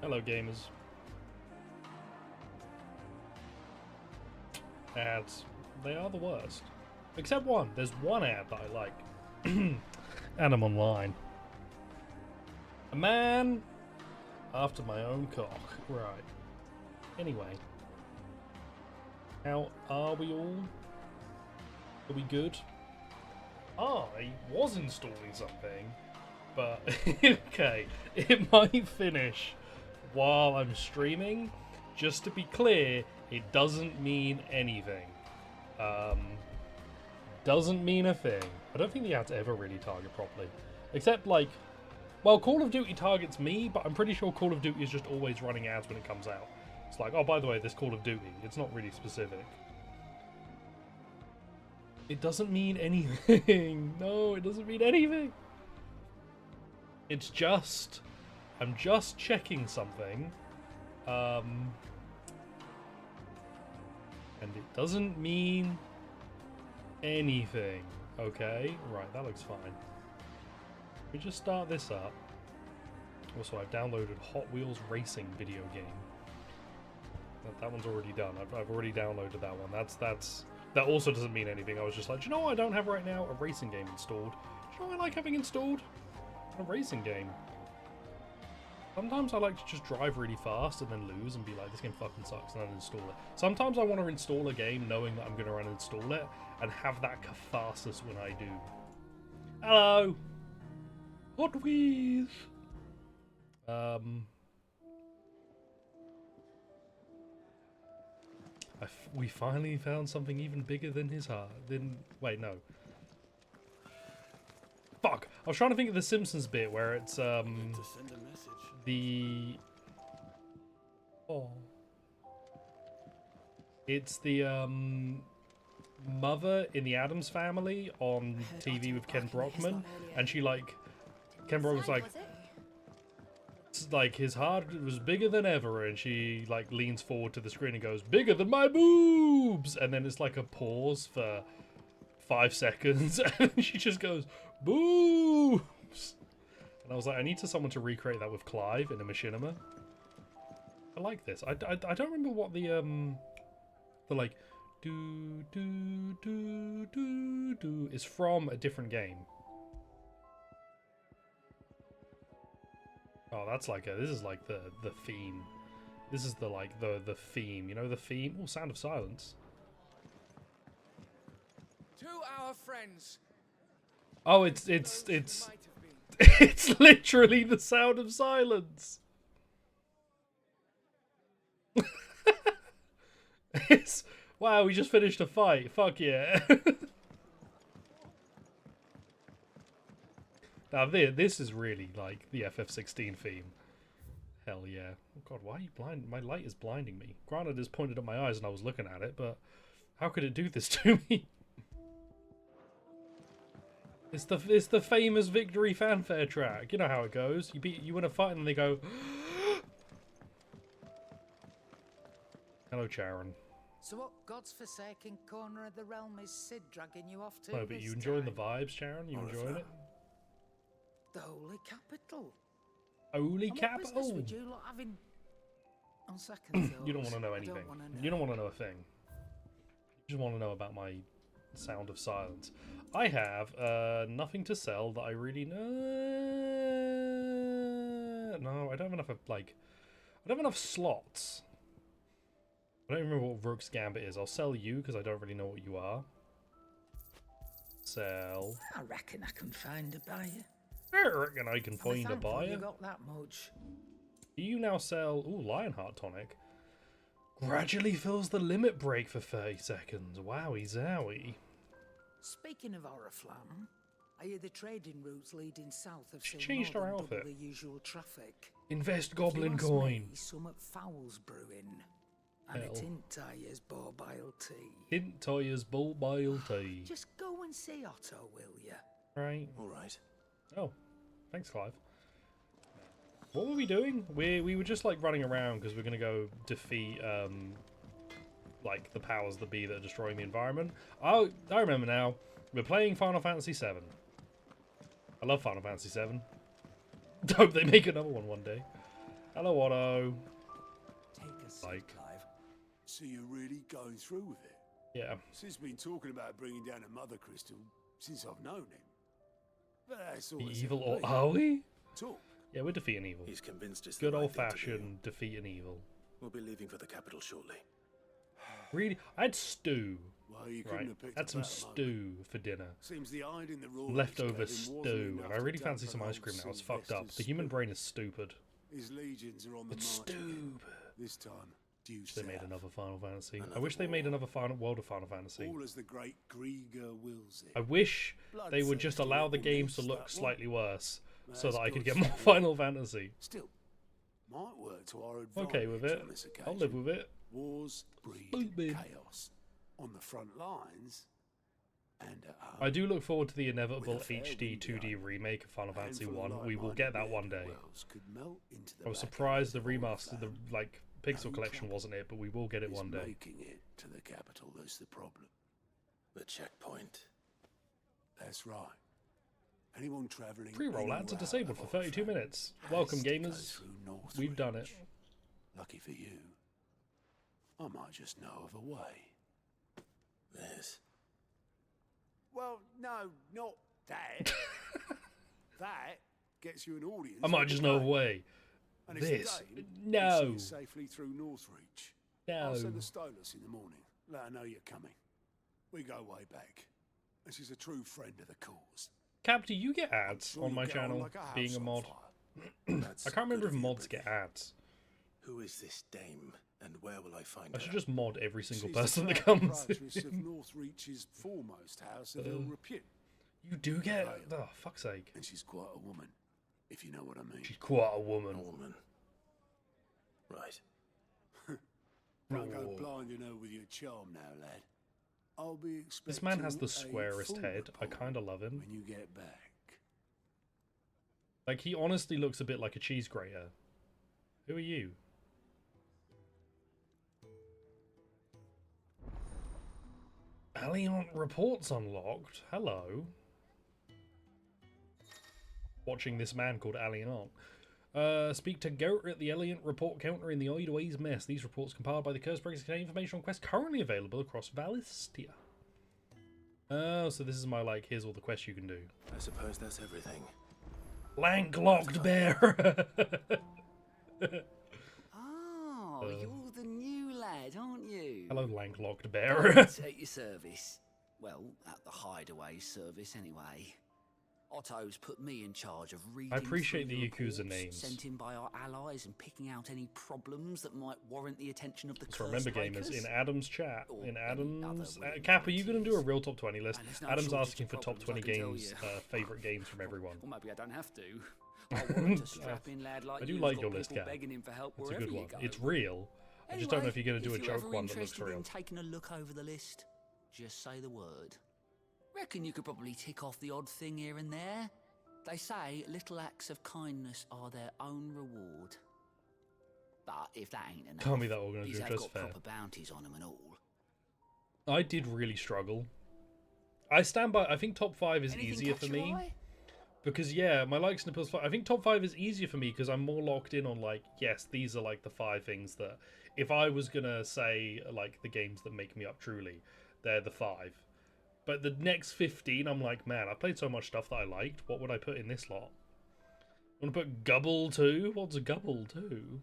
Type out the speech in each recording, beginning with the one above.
Hello, gamers. Ads. They are the worst. Except one. There's one ad that I like. And I'm online. A man after my own cock. Right. Anyway. How are we all? Are we good? I was installing something, but okay. It might finish while I'm streaming. Just to be clear, it doesn't mean anything. Doesn't mean a thing. I don't think the ads ever really target properly. Except, like, well, Call of Duty targets me, but I'm pretty sure Call of Duty is just always running ads when it comes out. It's like, oh, by the way, this Call of Duty. It's not really specific. It doesn't mean anything. No, it doesn't mean anything. It's just, I'm just checking something. And it doesn't mean anything. Okay, right, that looks fine. We just start this up. Also, I've downloaded Hot Wheels Racing video game. That one's already done. I've already downloaded that one. That also doesn't mean anything. I was just like, do you know what I don't have right now? A racing game installed. Do you know what I like having installed? A racing game. Sometimes I like to just drive really fast and then lose and be like, this game fucking sucks, and then install it. Sometimes I want to install a game knowing that I'm going to uninstall it and have that catharsis when I do. Hello! Hot Wheels! We finally found something even bigger than his heart. Wait, no. Fuck! I was trying to think of the Simpsons bit where it's, the... Oh. It's the, mother in the Addams Family on TV with Ken Brockman, and she, like... Ken Brockman's like, his heart was bigger than ever, and she, like, leans forward to the screen and goes, bigger than my boobs! And then it's like a pause for 5 seconds, and she just goes, boobs! And I was like, I need someone to recreate that with Clive in a machinima. I like this. I don't remember what the like, do, do, do, do, do, is from a different game. Oh, that's like this is like the theme. This is the like the theme, you know, the theme. Oh, Sound of Silence. To our friends. Oh, it's it's literally the Sound of Silence. It's wow, we just finished a fight. Fuck yeah. Now this is really like the FF16 theme. Hell yeah. Oh god, why are you blind? My light is blinding me. Granted, it's pointed at my eyes and I was looking at it, but how could it do this to me? It's the famous victory fanfare track. You know how it goes. You win a fight and they go. Hello, Charon. So what God's forsaken corner of the realm is Sid dragging you off to? No, but you enjoying the vibes, Charon? You enjoying it? The holy capital. Holy And capital. What business would you lot having on second thoughts? You don't want to know anything. You don't want to know a thing. You just want to know about my Sound of Silence. I have nothing to sell that I really know. No, I don't have enough like. I don't have enough slots. I don't remember what Rook's Gambit is. I'll sell you because I don't really know what you are. Sell. I reckon I can find a buyer. I reckon I can find a buyer. You got that much. Do you now sell... Ooh, Lionheart Tonic. Gradually fills the limit break for 30 seconds. Wowie zowie. Speaking of Oriflamme, I hear the trading routes leading south have She changed her outfit. the usual traffic. Invest Goblin Coin. Some fowls brewing. And Hell. it ain't Tyre's bile tea. Hint Toyer's Bull Bile Tea. Just go and see Otto, will you? Right. Alright. Oh, thanks, Clive. What were we doing? We were just like running around because we're gonna go defeat like the powers that be that are destroying the environment. Oh, I remember now. We're playing Final Fantasy VII. I love Final Fantasy VII. Hope they make another one day. Hello, Otto. Take a seat, Like. Clive. So you're really going through with it? Yeah. Sis been talking about bringing down a mother crystal since I've known him. But that's all The it's evil, ever or been. are we? Talk. Yeah, we're defeating evil. He's convinced it's Good the right thing to do. old-fashioned defeating evil. We'll be leaving for the capital shortly. Really? I had stew. Well, you couldn't Right. have picked Had a some better moment. stew for dinner. Seems the iron in the raw Leftover gave him wasn't stew. enough And I to really take fancy for some ice old cream now. It's fucked up. Sylvester's The human spoon. brain is stupid. His legions are on the It's march. stew. This time, due They made south. another Final Fantasy. I Another wish they made war. another Final World of Final Fantasy. All as the great Grieger wills it. I wish they would just allow the games to look slightly worse, so that I could get more Final Fantasy. Still, might work to our advantage Okay with it. on this occasion. I'll live with it. Wars breed Stupid. chaos on the front lines and at home. I do look forward to the inevitable With a fair HD wind 2D behind remake of Final Fantasy handful of 1. We will get that one day. worlds could melt into the I was back surprised the end of the remaster, the Orphan. like Pixel No Collection trouble. wasn't it, but we will get it It's one day. making it to the capital that's the problem. The checkpoint. That's right. Anyone travelling Pre-roll ads are disabled for 32 minutes. Welcome, gamers. We've done it. Lucky for you, I might just know of a way. This. Well, no, not that. That gets you an audience. I might on just the know a day. way. And it's This. the game No. that sees you safely through Northreach. I'll No. send the Stolas in the morning. Let her know you're coming. We go way back. And she's a true friend of the cause. Cap, do you get I'm ads sure on you'll my get on channel like a house being a on mod? fire. That's I can't remember good if of you, mods but get ads. Who is this dame, and where will I find I her? should just mod every single She's person the that proud comes proprietress of in. Northreach's foremost house of ill repute. You do get... Oh, fuck's sake. And she's quite a woman, if you know what I mean. She's quite a A woman. woman. Right. Don't go Oh. blinding her with your charm now, lad. I'll be expecting This man has the a squarest full head. I report kind of love him. when you get back. Like, he honestly looks a bit like a cheese grater. Who are you? Alliant reports unlocked. Hello. Watching this man called Alliant. Speak to Goat at the Alliant report counter in the Idways mess. These reports compiled by the Cursebreakers contain information on quests currently available across Valistia. Oh, so this is my, like, here's all the quests you can do. I suppose that's everything. Lank-locked bear! Oh, you're the new lad, aren't you? Hello, lank-locked Right, bear. at your service. Well, at the hideaway service, anyway. Otto's put me in charge of reading appreciate through the reports Yakuza names. sent in by our allies and picking out any problems that might warrant the attention of the So remember, gamers, Cursebreakers. in Adam's chat, Or in any Adam's... other willing Cap, are you going to do a volunteers. real top 20 list? And there's no Adam's shortage asking of for top problems, 20 I can tell games, you. favourite games from everyone. Well, maybe I don't have to. I'll warrant a strapping lad like I do you like who's your got list, people Cap. begging him for help It's a wherever good you one. go. It's real. I just don't know if you're going to do a if you're joke ever one that looks interested real. in taking a look over the list, just say the word. Reckon you could probably tick off the odd thing here and there. They say little acts of kindness are their own reward. But if that ain't enough, Tell me that all gonna these do have just got fair. proper bounties on them and all. I did really struggle. I stand by... I think top 5 is Anything easier catch for your me. eye? Because, yeah, my likes and appeals... I think top 5 is easier for me because I'm more locked in on, like, yes, these are, like, the 5 things that... If I was going to say, like, the games that make me up truly, they're the 5. But the next 15, I'm like, man, I played so much stuff that I liked. What would I put in this lot? I want to put Gubble 2? What's Gubble 2?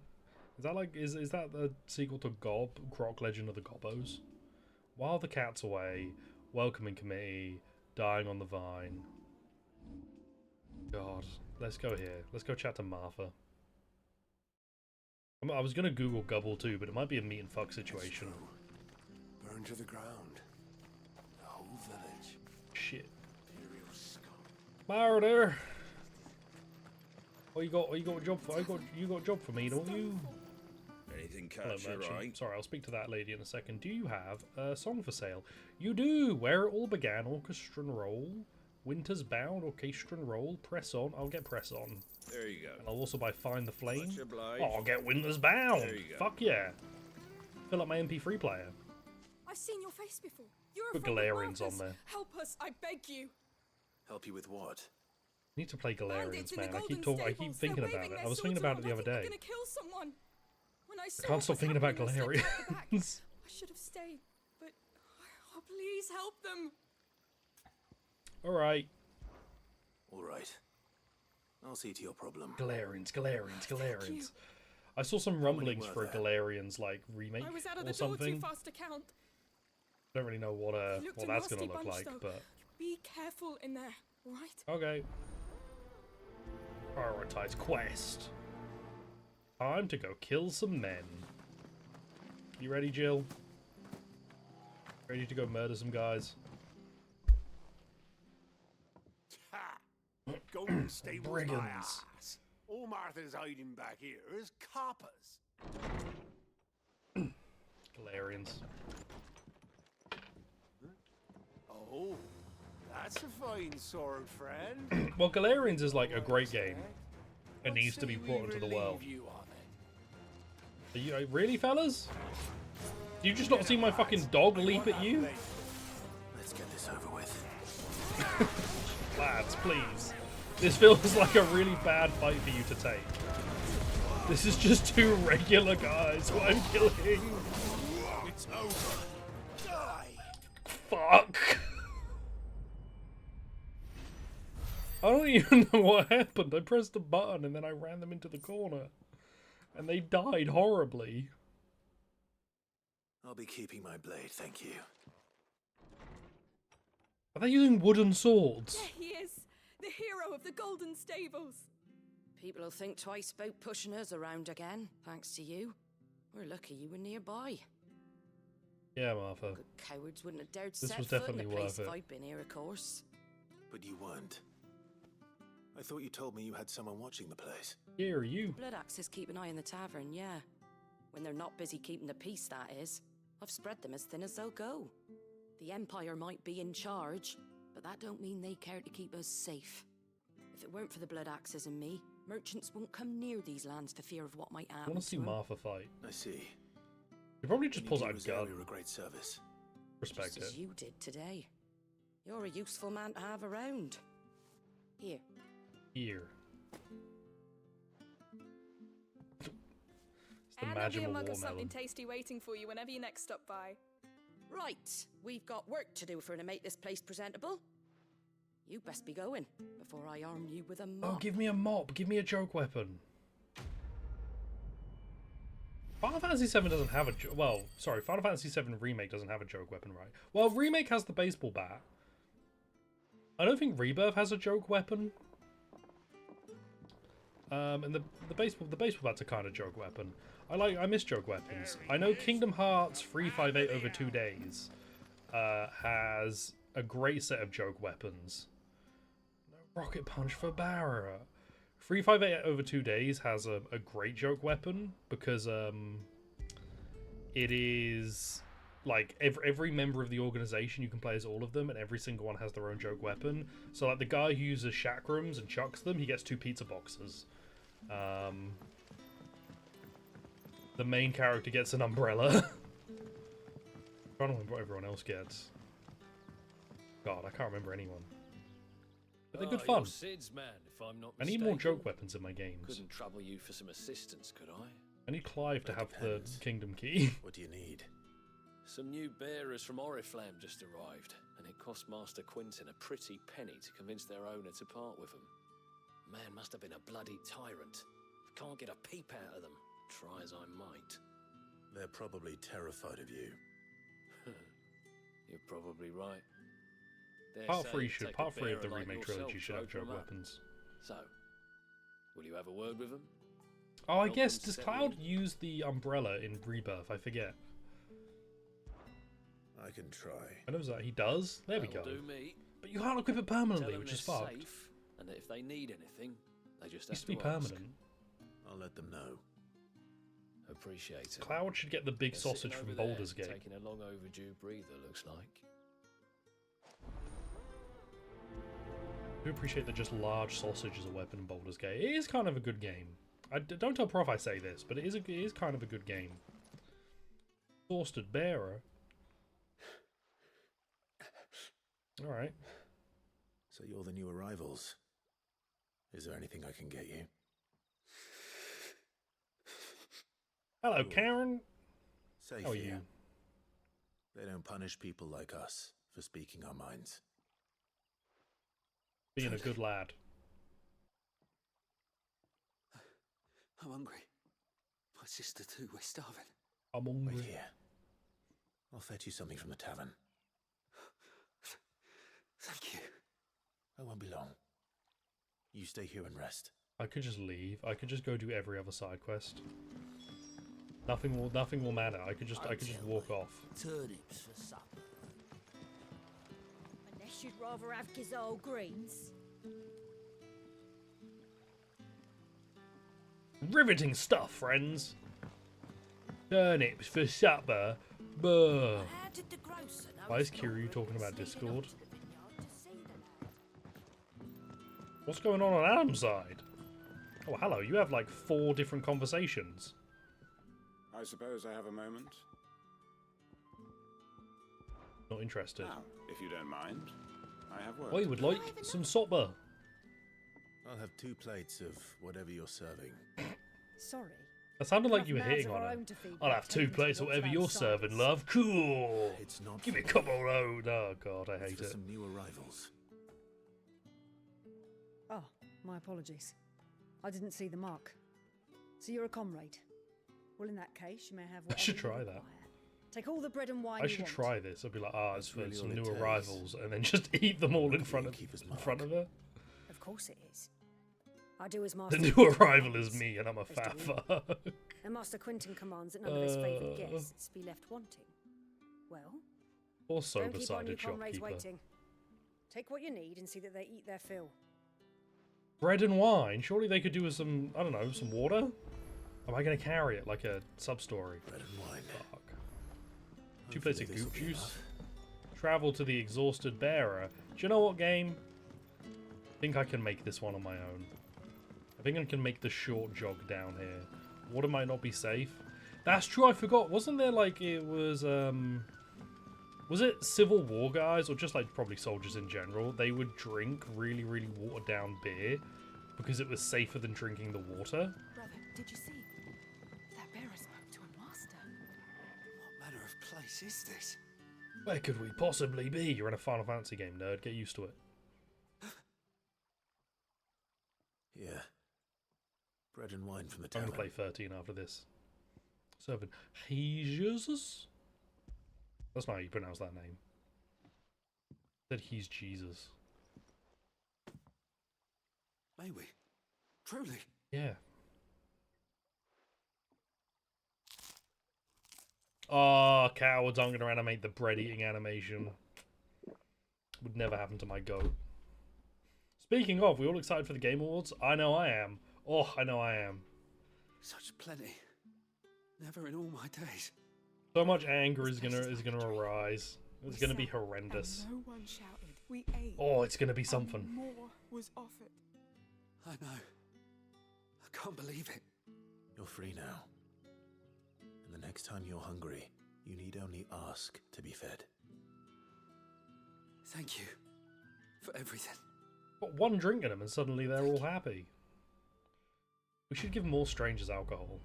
Is that, like... Is that the sequel to Gob? Croc Legend of the Gobbos? While the Cat's Away, Welcoming Committee, Dying on the Vine... God, let's go here. Let's go chat to Martha. I was gonna Google Gubble too, but it might be a meat and fuck situation. Burn to the ground. The whole village. Shit. Imperial scum. Murder! Oh, you got a job for you got a job for me, don't you? Anything Hello, catch your merchant. eye? Sorry, I'll speak to that lady in a second. Do you have a song for sale? You do! Where it all began, orchestran roll. Winter's Bound, orchestran roll. Press on. I'll get Press on. There you And go. I'll also buy Find the Flame. Much obliged. Oh, I'll get Winter's Bound! There you go. Fuck yeah. Fill up my MP3 player. I've seen your face before. You're Put a friend of Galarians on Martha's. there. Help us, I beg you. Help you with what? Need to play Bandits Galarians, in the man. I keep Golden I keep Stables. thinking They're about waving it. their I was thinking swords about it the around. other I think day. they're gonna kill someone. When I saw Can't what stop was thinking about happening, I stepped out the back. Galarians. I should have stayed, but oh, please help them. All right. All right. I'll see to your problem. Galarians, Galarians, Thank Galarians. you. I saw some rumblings were for a there? Galarians like remake I was out of or the door too something. fast to count. I don't really know what They looked what a that's nasty gonna look bunch, like, though. but Be careful in there, all right? okay. Prioritize quest. Time to go kill some men. You ready, Jill? Ready to go murder some guys? Ha! Golden Stables my Brigands. ass. All Martha's hiding back here is coppers. Galarians. Oh, that's a fine sword, friend. Well, Galarians is like a great What's game. that? It needs to What be say brought we into the relieve world. you of it? Are you really, fellas? Do you just not see my fucking dog leap at you? Let's get this over with. Lads, please. This feels like a really bad fight for you to take. This is just two regular guys who I'm killing. It's over. Die. Fuck. I don't even know what happened. I pressed a button and then I ran them into the corner. And they died horribly. I'll be keeping my blade, thank you. Are they using wooden swords? There he is, the hero of the Golden Stables. People will think twice about pushing us around again, thanks to you. We're lucky you were nearby. Yeah, Martha. Good cowards wouldn't have dared This set was foot in definitely the place worth if it. I'd been here, of course. But you weren't. I thought you told me you had someone watching the place. Yeah, are you? Blood Axes keep an eye on the tavern, yeah. When they're not busy keeping the peace, that is. I've spread them as thin as they'll go. The Empire might be in charge, but that don't mean they care to keep us safe. If it weren't for the Blood Axes and me, merchants won't come near these lands for fear of what might I happen want to see to 'em. Martha fight. I see. He probably just And you pulls do out a this gun. area a great service. Respect Just as it. you did today. You're a useful man to have around. Here, Here. It's the And there'll be a magical mug of something watermelon. tasty waiting for you whenever you next stop by. right, we've got work to do for to make this place presentable. You best be going before I arm you with a mop. Oh, give me a mop. Give me a joke weapon. Final Fantasy VII doesn't have a... Well, sorry, Final Fantasy VII Remake doesn't have a joke weapon, right? Well, Remake has the baseball bat. I don't think Rebirth has a joke weapon. And the baseball bat's a kind of joke weapon. I miss joke weapons. I know Kingdom Hearts 358 over 2 days has a great set of joke weapons. No rocket punch for Barra. 358 over 2 days has a great joke weapon because it is like every member of the organization you can play as all of them, and every single one has their own joke weapon. So like the guy who uses chakrams and chucks them, he gets 2 pizza boxes. The main character gets an umbrella. I'm trying to remember what everyone else gets. God, I can't remember anyone. But they're good fun. You're Sid's man, if I'm not I need mistaken. more joke weapons in my games. Couldn't trouble you for some assistance, could I? I need Clive to That have depends. the Kingdom Key. What do you need? Some new bearers from Oriflamme just arrived, and it cost Master Quinton a pretty penny to convince their owner to part with them. Man must have been a bloody tyrant. Can't get a peep out of them, try as I might. They're probably terrified of you. You're probably right. Dare Part say 3 it'd should. take a Part 3 of the bearer like remake yourself trilogy to should have open joke 'em up. weapons. So, will you have a word with them? Oh, I Help guess them does settle Cloud in? use the umbrella in Rebirth? I forget. I can try. I know that he does. There we go. That'll do me. But you can't equip it Tell permanently, them which is they're fucked. safe, and that if they need anything, they just It used have to be to ask. permanent. I'll let them know. Appreciate it. Cloud should get the big They're sausage sitting from over there, Baldur's Gate. Taking a long overdue breather, looks like. I do appreciate that just large sausage is a weapon in Baldur's Gate. It is kind of a good game. Don't tell Prof I say this, but it is kind of a good game. Exhausted Bearer. Alright. So you're the new arrivals. Is there anything I can get you? Hello, Karen. Safe How are here. you? They don't punish people like us for speaking our minds. Being a good lad. I'm hungry. My sister too, we're starving. I'm Wait hungry. here. I'll fetch you something from the tavern. Thank you. I won't be long. You stay here and rest. I could just leave. I could just go do every other side quest. Nothing will matter. I could just walk off. Turnips for supper. Unless you'd rather have Gizal greens. Riveting stuff, friends. Turnips for supper. Buh. How did the grocer know Why is his Kiryu daughter talking had about sneaked Discord? up to the vineyard to see the lad? What's going on Adam's side? Oh, hello. You have like 4 different conversations. I suppose I have a moment. Not interested. Now, if you don't mind, I have work. I would like some supper. I'll have 2 plates of whatever you're serving. Sorry. That sounded like Enough you were mouths hitting of on our her. own to feed, I'll but have 2 tend to plates of watch whatever that you're size. serving, love. Cool. It's not Give me a for couple of... Oh, God, I It's hate for it. some new arrivals. Oh, my apologies. I didn't see the mark. So you're a comrade. Well, in that case, you may have whatever should you try that. require. Take all the bread and wine I you should want. try this. I'd be like, ah, it's That's for really some all it new takes. arrivals, and then just eat them all in front of Keeper's in mark. front of her. Of course it is. I do as The master. new Quintin arrival is commands, me, and I'm a as do fat we. fuck. And Master Quintin commands that none of his favoured Uh. guests be left wanting. Well, Or don't keep our new sober-sided comrades shopkeeper. waiting. Take what you need and see that they eat their fill. Bread and wine. Surely they could do with some, I don't know, some water. Am I going to carry it like a sub-story? Bread and wine. Fuck. 2 plates of Hopefully goop this'll be juice. enough. Travel to the exhausted bearer. Do you know what, game? I think I can make this one on my own. I think I can make the short jog down here. Water might not be safe. That's true, I forgot. Wasn't there like, it was it Civil War guys, or just like probably soldiers in general? They would drink really, really watered down beer because it was safer than drinking the water. Brother, did you see? That bearer spoke to a master. What manner of place is this? Where could we possibly be? You're in a Final Fantasy game, nerd. Get used to it. Yeah. Bread and wine from the I'm tavern. going to play 13 after this. Serving Jesus? That's not how you pronounce that name. Said he's Jesus. May we? Truly? Yeah. Oh, cowards aren't going to animate the bread eating animation. Would never happen to my goat. Speaking of, we all excited for the Game Awards? I know I am. Oh, I know I am. Such plenty. Never in all my days. So much anger is gonna arise. It's gonna be sat horrendous. And no one shouted. We ate. Oh, it's gonna be and something. more was offered. I know. I can't believe it. You're free now. And the next time you're hungry, you need only ask to be fed. Thank you for everything. Got one drink in them and suddenly they're all happy. We should give more strangers alcohol.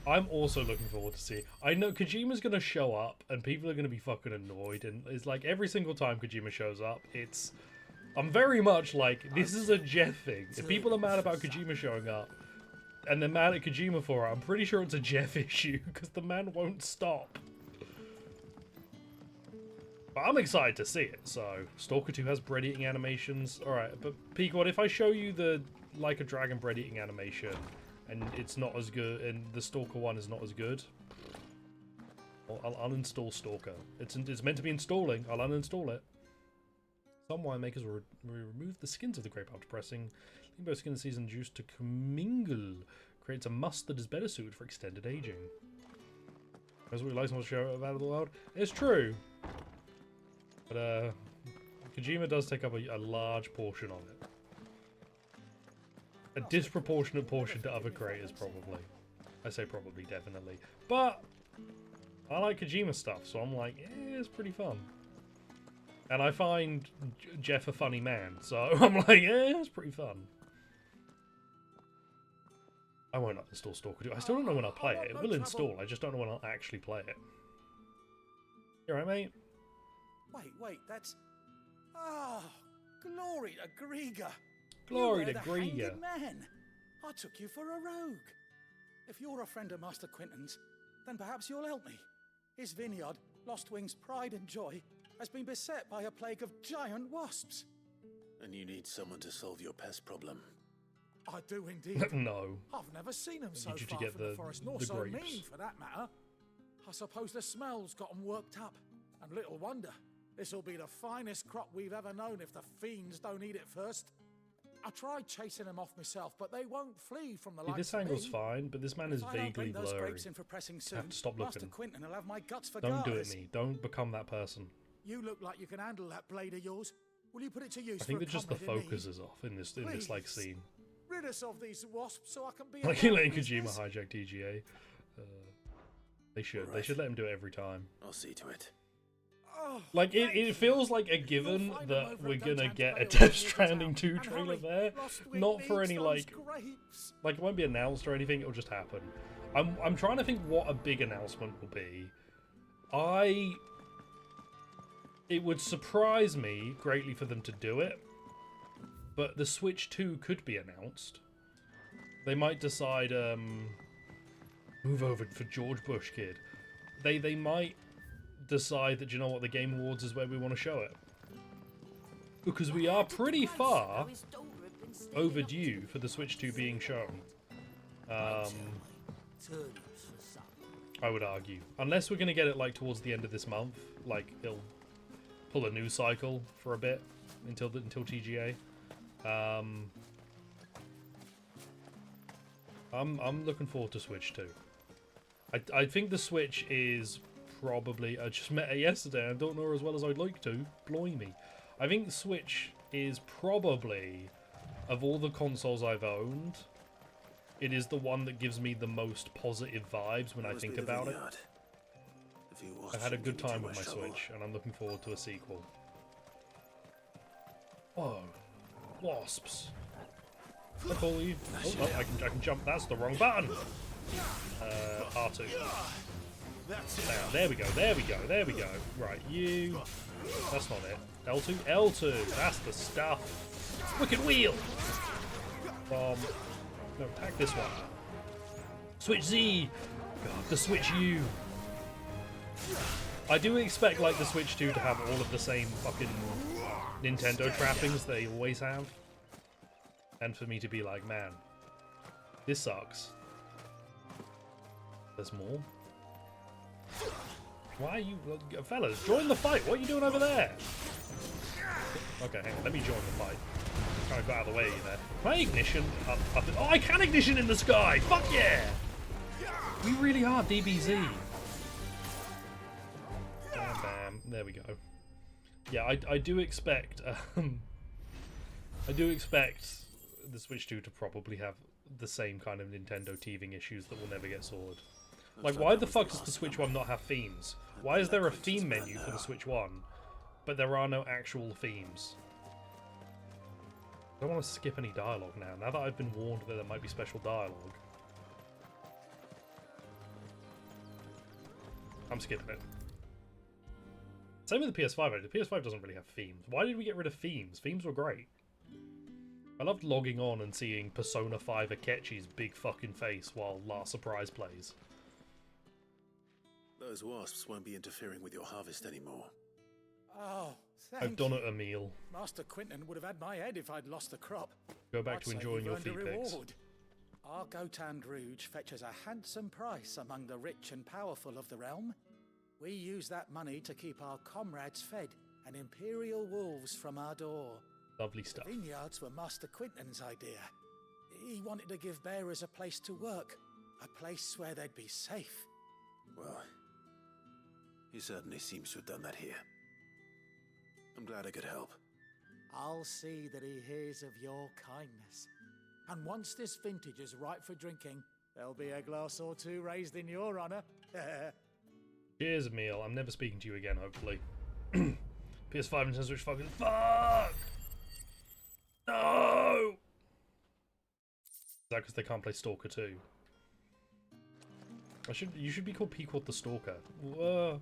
I'm also looking forward to see. I know Kojima's gonna show up and people are gonna be fucking annoyed, and it's like every single time Kojima shows up, it's I'm very much like, this is a Jeff thing. If people are mad about Kojima showing up and they're mad at Kojima for it, I'm pretty sure it's a Jeff issue because the man won't stop. But I'm excited to see it. So Stalker 2 has bread eating animations. Alright, but Pequod, if I show you the Like a Dragon bread eating animation and it's not as good, and the Stalker one is not as good, I'll uninstall Stalker. It's meant to be installing. I'll uninstall it. Some winemakers will remove the skins of the grape after pressing Limbo Skin and Seasoned Juice to commingle. Creates a must that is better suited for extended aging. That's what we like to show about the world. It's true. But Kojima does take up a large portion of it. A disproportionate portion to other creators, probably. I say probably, definitely. But I like Kojima stuff, so I'm like, yeah, it's pretty fun. And I find Jeff a funny man, so I'm like, yeah, it's pretty fun. I won't uninstall Stalker 2. I still don't know when I'll play it. It will install, I just don't know when I'll actually play it. You alright, mate? Wait, that's... Oh, glory to Grieger. Glory to You were the Grieger. hanged man. I took you for a rogue. If you're a friend of Master Quinton's, then perhaps you'll help me. His vineyard, Lost Wing's pride and joy, has been beset by a plague of giant wasps. And you need someone to solve your pest problem. I do indeed. No. I've never seen them so need you to far get from the the forest, nor so grapes. mean for that matter. I suppose the smell's got them worked up, and little wonder. This'll be the finest crop we've ever known if the fiends don't eat it first. I tried chasing them off myself, but they won't flee from the See, likes this of angle's me. fine, but this man is If I don't vaguely bring those blurry. grapes in for pressing I soon, have to stop Master looking. Quinton will have my guts for Don't do it, garters. me. Don't become that person. You look like you can handle that blade of yours. Will you put it to use I think for a that just the comrade in focus need? is off in this like Please. scene. Rid us of these wasps so I can be Like about letting Kojima business. hijack TGA. They should. They Alright. should let him do it every time. I'll see to it. Oh, Like thank it you. feels like a given You'll find them that over we're at gonna Dungeon get a Vale Death near the Stranding town. 2 And trailer hurry, there. Lost Wing Not for needs any those like grapes. it won't be announced or anything. It'll just happen. I'm trying to think what a big announcement will be. It would surprise me greatly for them to do it, but the Switch 2 could be announced. They might decide, move over for George Bush, kid. They might decide that, you know what, the Game Awards is where we want to show it. Because we are pretty far overdue for the Switch 2 being shown. I would argue. Unless we're going to get it like towards the end of this month, like it'll pull a news cycle for a bit until TGA. I'm looking forward to Switch 2. I think the Switch is probably... I just met it yesterday. I don't know her as well as I'd like to. Blimey. I think the Switch is probably, of all the consoles I've owned, it is the one that gives me the most positive vibes when I Must think be the about it. vineyard. The few wasps I've had a shouldn't good give me time too with my much trouble. Switch, and I'm looking forward to a sequel. Whoa. Wasps. I call you. Oh, no, I can jump. That's the wrong button. R2. Now, there we go. Right, you. That's not it. L2? L2. That's the stuff. Wicked wheel. No, attack this one. Switch Z. God, the Switch U. I do expect, like, the Switch 2 to have all of the same fucking Nintendo trappings they always have. And for me to be like, man, this sucks. There's more. Why are you... Fellas, join the fight. What are you doing over there? Okay, hang on. Let me join the fight. Trying to go out of the way there. Can I ignition up... Oh, I can ignition in the sky! Fuck yeah! We really are DBZ. Bam, bam. There we go. Yeah, I do expect... I do expect the Switch 2 to probably have the same kind of Nintendo teething issues that will never get sorted. Like, why the fuck does the Switch 1 not have themes? Why is there a theme menu for the Switch 1, but there are no actual themes? I don't want to skip any dialogue now. Now that I've been warned that there might be special dialogue, I'm skipping it. Same with the PS5. The PS5 doesn't really have themes. Why did we get rid of themes? Themes were great. I loved logging on and seeing Persona 5 Akechi's big fucking face while Last Surprise plays. Those wasps won't be interfering with your harvest anymore. Oh, thank I've done you. it, Emil. Master Quinton would have had my head if I'd lost the crop. Go back I'd to say enjoying you've your earned a feet pics. reward. Our Gotand Rouge fetches a handsome price among the rich and powerful of the realm. We use that money to keep our comrades fed and imperial wolves from our door. Lovely stuff. The vineyards were Master Quinton's idea. He wanted to give bearers a place to work, a place where they'd be safe. Well, he certainly seems to have done that here. I'm glad I could help. I'll see that he hears of your kindness. And once this vintage is ripe for drinking, there'll be a glass or two raised in your honor. Cheers, Emil. I'm never speaking to you again, hopefully. PS5 and Nintendo Switch fucking fuck! No! that because they can't play Stalker 2? You should be called Pequod the Stalker. Whoa.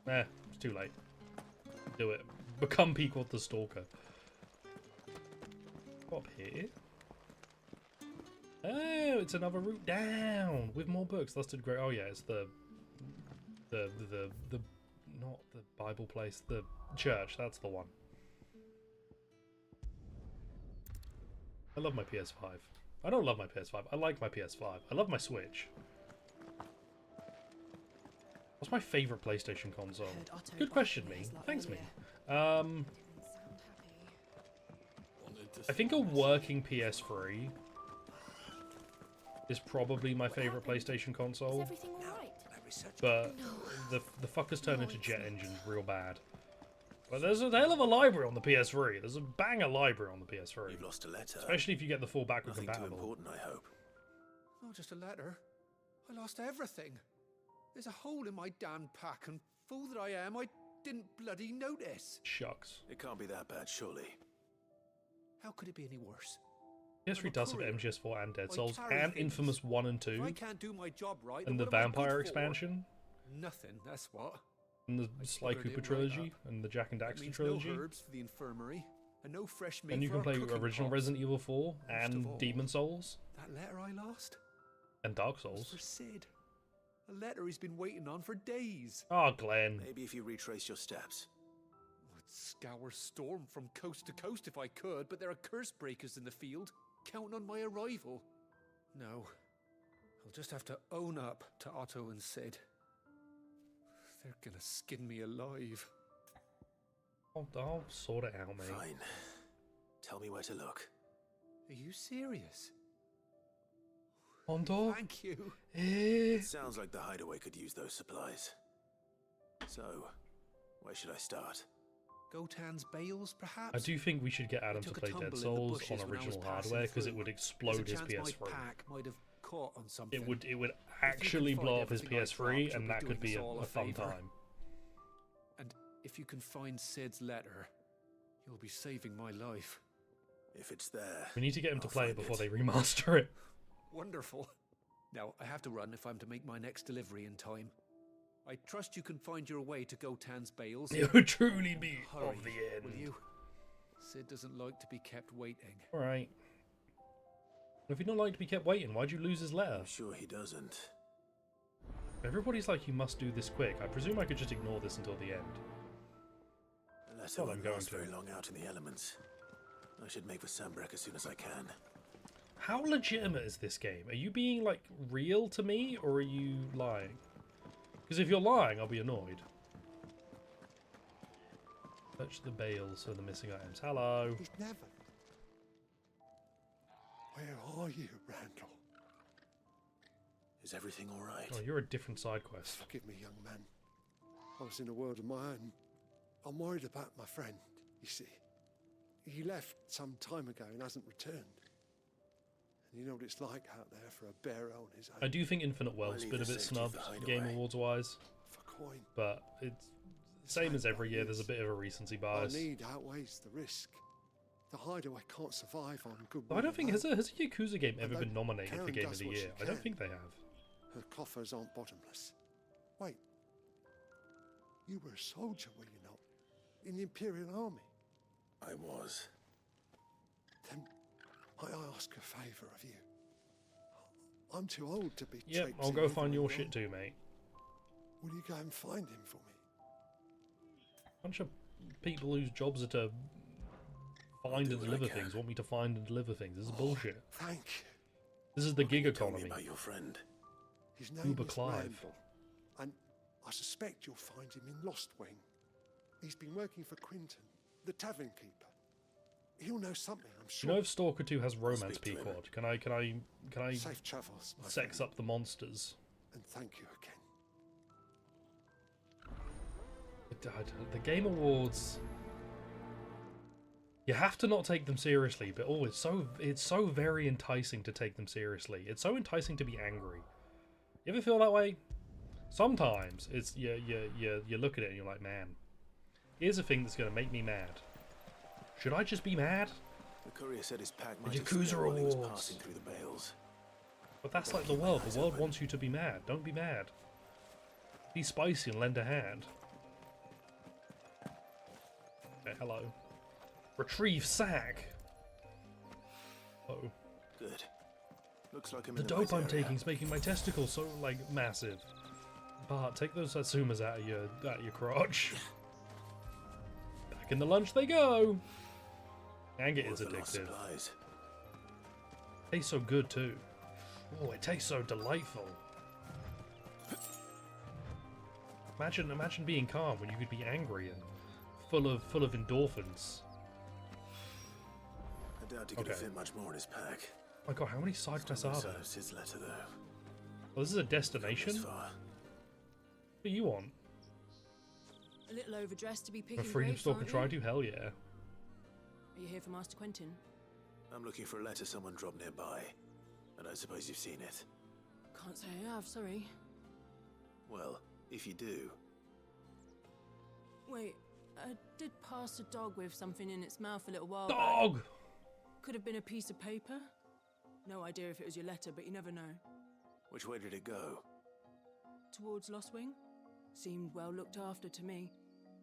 It's too late. Do it. Become Pequod the Stalker. Up here. Oh, it's another route down with more books. That's great. Oh yeah, it's the not the Bible place, the church. That's the one. I love my PS5. I don't love my PS5. I like my PS5. I love my Switch. What's my favorite PlayStation console? Good question, me. Thanks, me. I think a working PS3 is probably my favorite PlayStation console. But the fuckers turn into jet engines real bad. But there's a hell of a library on the PS3. There's a banger library on the PS3. You've lost a letter. Especially if you get the full backward Nothing compatible. too important, I hope. Not just a letter. I lost everything. There's a hole in my damn pack, and fool that I am, I didn't bloody notice. Shucks. It can't be that bad, surely. How could it be any worse? PS3 does have MGS4 and Dead Souls, carry and things. Infamous 1 and 2, If I can't do my job right, and then the what am I good Vampire for? expansion, Nothing, that's what. and the Sly cluttered Cooper it right trilogy, up. and the Jack and That Daxter means trilogy. no herbs for the infirmary, and no fresh meat And you for can our play cooking original pots. Resident Evil 4 Most of and all, Demon Souls That letter I lost and Dark was Souls. for Sid. A letter he's been waiting on for days. Oh, Glenn. Maybe if you retrace your steps. I'd scour Storm from coast to coast if I could, but there are curse breakers in the field, counting on my arrival. No, I'll just have to own up to Otto and Sid. They're gonna skin me alive. I'll sort it out, mate. Fine. Tell me where to look. Are you serious? Hondo? Thank you. It sounds like the hideaway could use those supplies. So, where should I start? Gotan's bales, perhaps? I do think we should get Adam to took a play tumble Dead in the Souls bushes on when I was original passing hardware because it through. would There's explode a his chance PS3. my pack might have caught on something. It would If you actually can blow find up his everything I PS3, dropped, and you'll that be could doing be us all a a fun favour. time. And if you can find Sid's letter, you'll be saving my life. If it's there. We need to get him to I'll play it find before it. they remaster it. Wonderful. Now, I have to run if I'm to make my next delivery in time. I trust you can find your way to Gotan's bales. It would truly be Hurry, of the end. will you? Sid doesn't like to be kept waiting. Alright. If he don't like to be kept waiting, why'd you lose his letter? I'm sure he doesn't. Everybody's like, you must do this quick. I presume I could just ignore this until the end. The letter Well, I'm won't going last to. very long out in the elements. I should make for Sambrek as soon as I can. How legitimate is this game? Are you being, like, real to me, or are you lying? Because if you're lying, I'll be annoyed. Search the bales for the missing items. Hello. He's never. Where are you, Randall? Is everything all right? Oh, you're a different side quest. Forgive me, young man. I was in a world of my own. I'm worried about my friend, you see. He left some time ago and hasn't returned. And you know what it's like out there for a bearer on his own. I do think Infinite Wealth's been a bit snubbed, Game Awards-wise. For coin. But it's same as every year, there's a bit of a recency Our bias. need outweighs the risk. The hideaway can't survive on good. I don't think, has a Yakuza game ever Although been nominated for Karen Game of does the what Year? she I don't can. think they have. Her coffers aren't bottomless. Wait. You were a soldier, were you not? In the Imperial Army? I was. Then I ask a favour of you. I'm too old to be Yep, traipsing I'll go over find your alone. shit too, mate. Will you go and find him for me? Bunch of people whose jobs are to find do and what I deliver can. things want me to find and deliver things. This is bullshit. Thank you. This is the gig Tell me economy. about your friend. His name Uber is Clive. Randall, and I suspect you'll find him in Lost Wing. He's been working for Quinton, the tavern keeper. He'll know something, I'm Do sure. you know if Stalker 2 has romance speak to him. Pequod? Can I Safe travels, my sex friend, up the monsters? and thank you again. The Game Awards. You have to not take them seriously, but oh, it's so very enticing to take them seriously. It's so enticing to be angry. You ever feel that way? Sometimes it's you look at it and you're like, man, here's a thing that's gonna make me mad. Should I just be mad? The courier said his pack The might Yakuza explode while he was Awards. passing through the bales. But that's like the world. The world wants you to be mad. Don't be mad. Be spicy and lend a hand. Okay, hello. Retrieve sack. Oh. Good. Looks like I'm The in the right dope I'm area. taking is making my testicles so like massive. Bart, take those Satsumas out of your crotch. Back in the lunch they go. Anger is More for lost addictive. supplies. Tastes so good too. Oh, it tastes so delightful. Imagine being calm when you could be angry and full of endorphins. I doubt he could have Okay. fit much more in his pack. Oh my god, how many side quests are there? Serves his letter though. Oh, this is a destination? This far. What do you want? A little overdressed to be A picking freedom grapes, stalker aren't tried you? to? Hell yeah. Are you here for Master Quentin? I'm looking for a letter someone dropped nearby. I don't suppose you've seen it. Can't say I have, sorry. Well, if you do, Wait, I did pass a dog with something in its mouth a little while Dog! back. Could have been a piece of paper. No idea if it was your letter, but you never know. which way did it go? Towards Lost Wing? Seemed well looked after to me.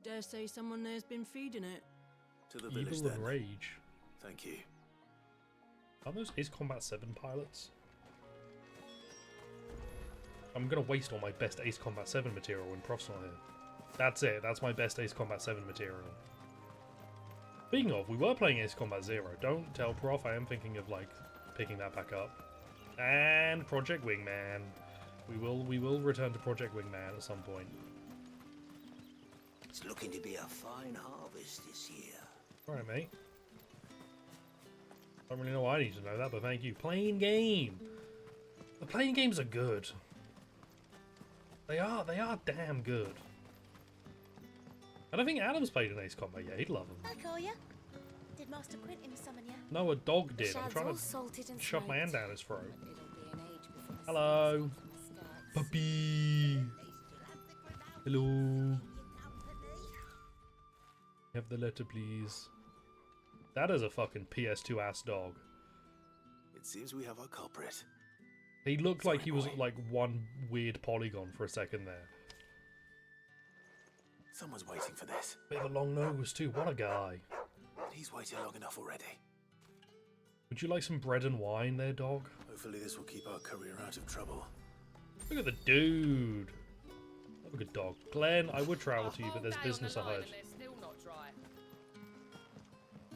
Dare say someone there's been feeding it. To the village Evil then. and Rage. Thank you. Are those Ace Combat 7 pilots? I'm gonna waste all my best Ace Combat 7 material when Prof's not here. That's it, that's my best Ace Combat 7 material. Speaking of, we were playing Ace Combat 0. Don't tell Prof, I am thinking of like picking that back up. And Project Wingman. We will return to Project Wingman at some point. It's looking to be a fine harvest this year. Alright, mate. Don't really know why I need to know that, but thank you. Playing game! The playing games are good. They are damn good. I don't think Adam's played an Ace Combat yet, he'd love them. I call ya. Did Master Quentin summon ya? No, a dog The did. I'm shad's trying all to salted and shove my hand smoked. down his throat. But it'll be an age before the Hello. skin comes from the skirts. Puppy! Hello. Have the letter, please. That is a fucking PS2 ass dog. It seems we have our culprit. He looked like he was boy. like one weird polygon for a second there. Someone's waiting for this. Bit of a long nose too, what a guy. But he's waited long enough already. Would you like some bread and wine there, dog? Hopefully this will keep our career out of trouble. Look at the dude. Have a good dog. Glenn, I would travel to you, but there's business ahead.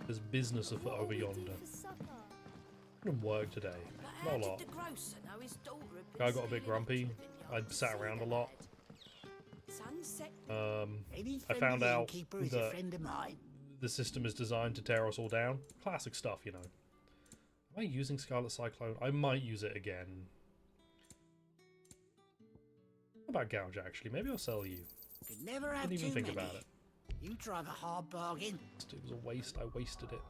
There's business afoot over yonder. Didn't work today. Not a lot. Guy got a bit grumpy. I sat around a lot. I found out that the system is designed to tear us all down. Classic stuff, you know. Am I using Scarlet Cyclone? I might use it again. What about Gouge, actually? Maybe I'll sell you. Could never have Didn't even too think many. about it. You drive a hard bargain. It was a waste. I wasted it.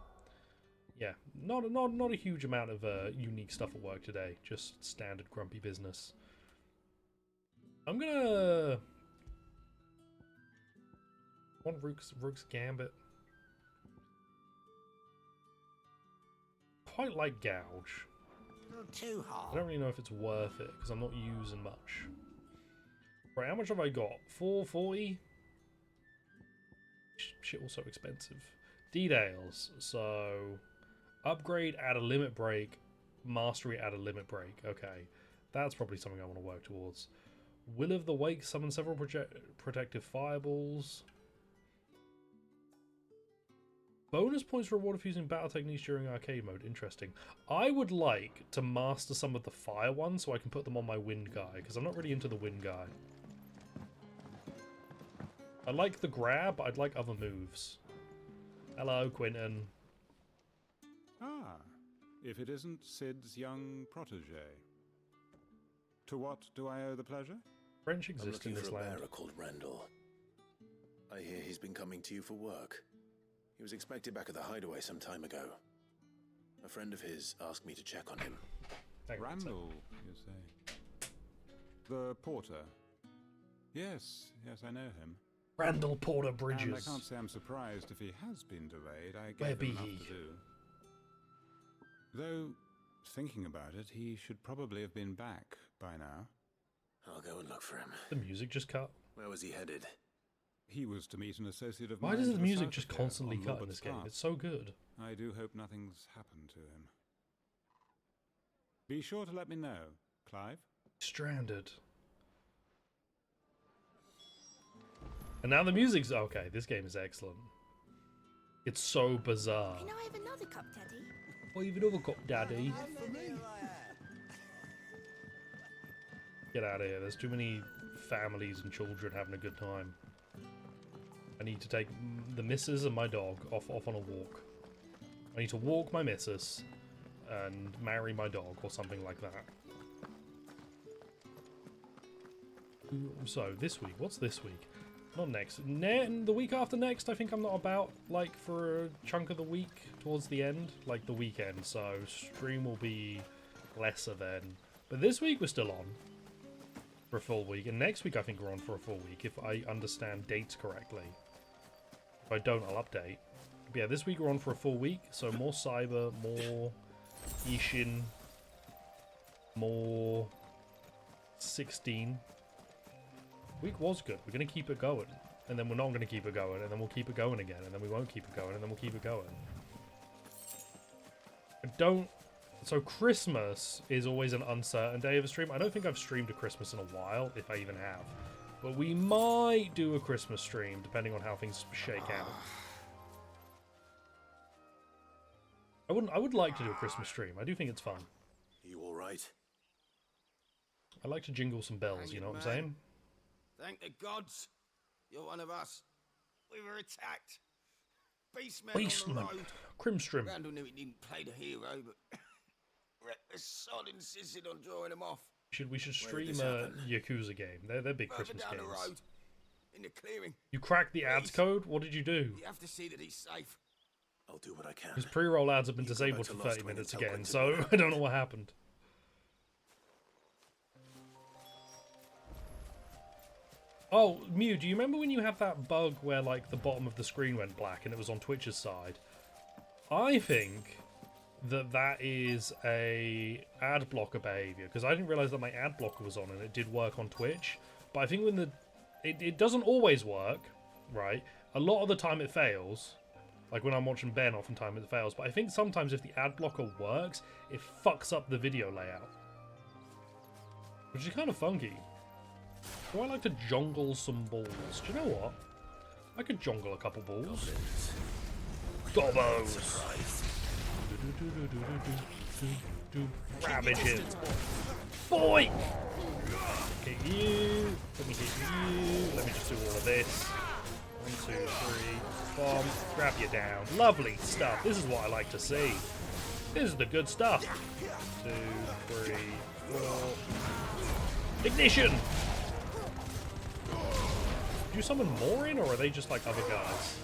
Yeah, not a huge amount of unique stuff at work today. Just standard grumpy business. I'm gonna want Rook's Gambit. Quite like Gouge. Not too I hard. don't really know if it's worth it because I'm not using much. Right, how much have I got? 440. Shit, also expensive. Details. So, upgrade at a limit break, mastery at a limit break. Okay, that's probably something I want to work towards. Will of the Wake, summon several protective fireballs. Bonus points reward if using battle techniques during arcade mode. Interesting. I would like to master some of the fire ones so I can put them on my wind guy, because I'm not really into the wind guy. I like the grab, but I'd like other moves. Hello, Quentin. Ah, if it isn't Sid's young protege. To what do I owe the pleasure? French I'm exists in looking this for a land. bearer called Randall. I hear he's been coming to you for work. He was expected back at the hideaway some time ago. A friend of his asked me to check on him. Hang on a sec. Randall, you say? The porter? Yes, I know him. Randall Porter And I Bridges. can't say I'm surprised if he has been delayed. I Where gave be him enough he? to do. Though, thinking about it, he should probably have been back by now. I'll go and look for him. The music just cut. Where was he headed? He was to meet an associate of Why mine. does to the the music south just of here, constantly on cut in Robert's this game? Path. It's so good. I do hope nothing's happened to him. Be sure to let me know, Clive. Stranded. And now the music's okay. This game is excellent. It's so bizarre. Can I have another cup, Daddy? Oh, you've another cup, Daddy. Get out of here. There's too many families and children having a good time. I need to take the missus and my dog off on a walk. I need to walk my missus and marry my dog or something like that. So, this week. What's this week? Not next. The week after next, I think I'm not about, like, for a chunk of the week towards the end. Like, the weekend. So, stream will be lesser then. But this week, we're still on. For a full week. And next week, I think we're on for a full week, if I understand dates correctly. If I don't, I'll update. But yeah, this week we're on for a full week. So, more Cyber, more Ishin, more 16. Week was good. We're going to keep it going. And then we're not going to keep it going. And then we'll keep it going again. And then we won't keep it going. And then we'll keep it going. I don't... So Christmas is always an uncertain day of a stream. I don't think I've streamed a Christmas in a while, if I even have. But we might do a Christmas stream, depending on how things shake out. I would like to do a Christmas stream. I do think it's fun. You all right? I like to jingle some bells, you know what I'm saying? Thank the gods. You're one of us. We were attacked. Beastmen Beastmen. on the road. Crimstrim. Randall knew he didn't play the hero, but reckless sod insisted on drawing him off. We should stream a Yakuza game. They're big Further Christmas down games. the road, in the clearing. You cracked the ads code? What did you do? You have to see that he's safe. I'll do what I can. Because pre-roll ads have been disabled for 30 minutes again, so I don't know what happened. Oh, Mew, do you remember when you had that bug where, like, the bottom of the screen went black and it was on Twitch's side? I think that is a ad blocker behavior, because I didn't realize that my ad blocker was on and it did work on Twitch. But I think when it doesn't always work, right? A lot of the time it fails. Like when I'm watching Ben, oftentimes it fails. But I think sometimes if the ad blocker works, it fucks up the video layout. Which is kind of funky. Do I like to jongle some balls? Do you know what? I could jongle a couple balls. Gobbos! Ravage him. Boy! Hit you. Let me hit you. Let me just do all of this. 1, 2, 3. Bomb. Grab you down. Lovely stuff. This is what I like to see. This is the good stuff. 2, 3, 4. Ignition! Do you summon more in, or are they just like other guys?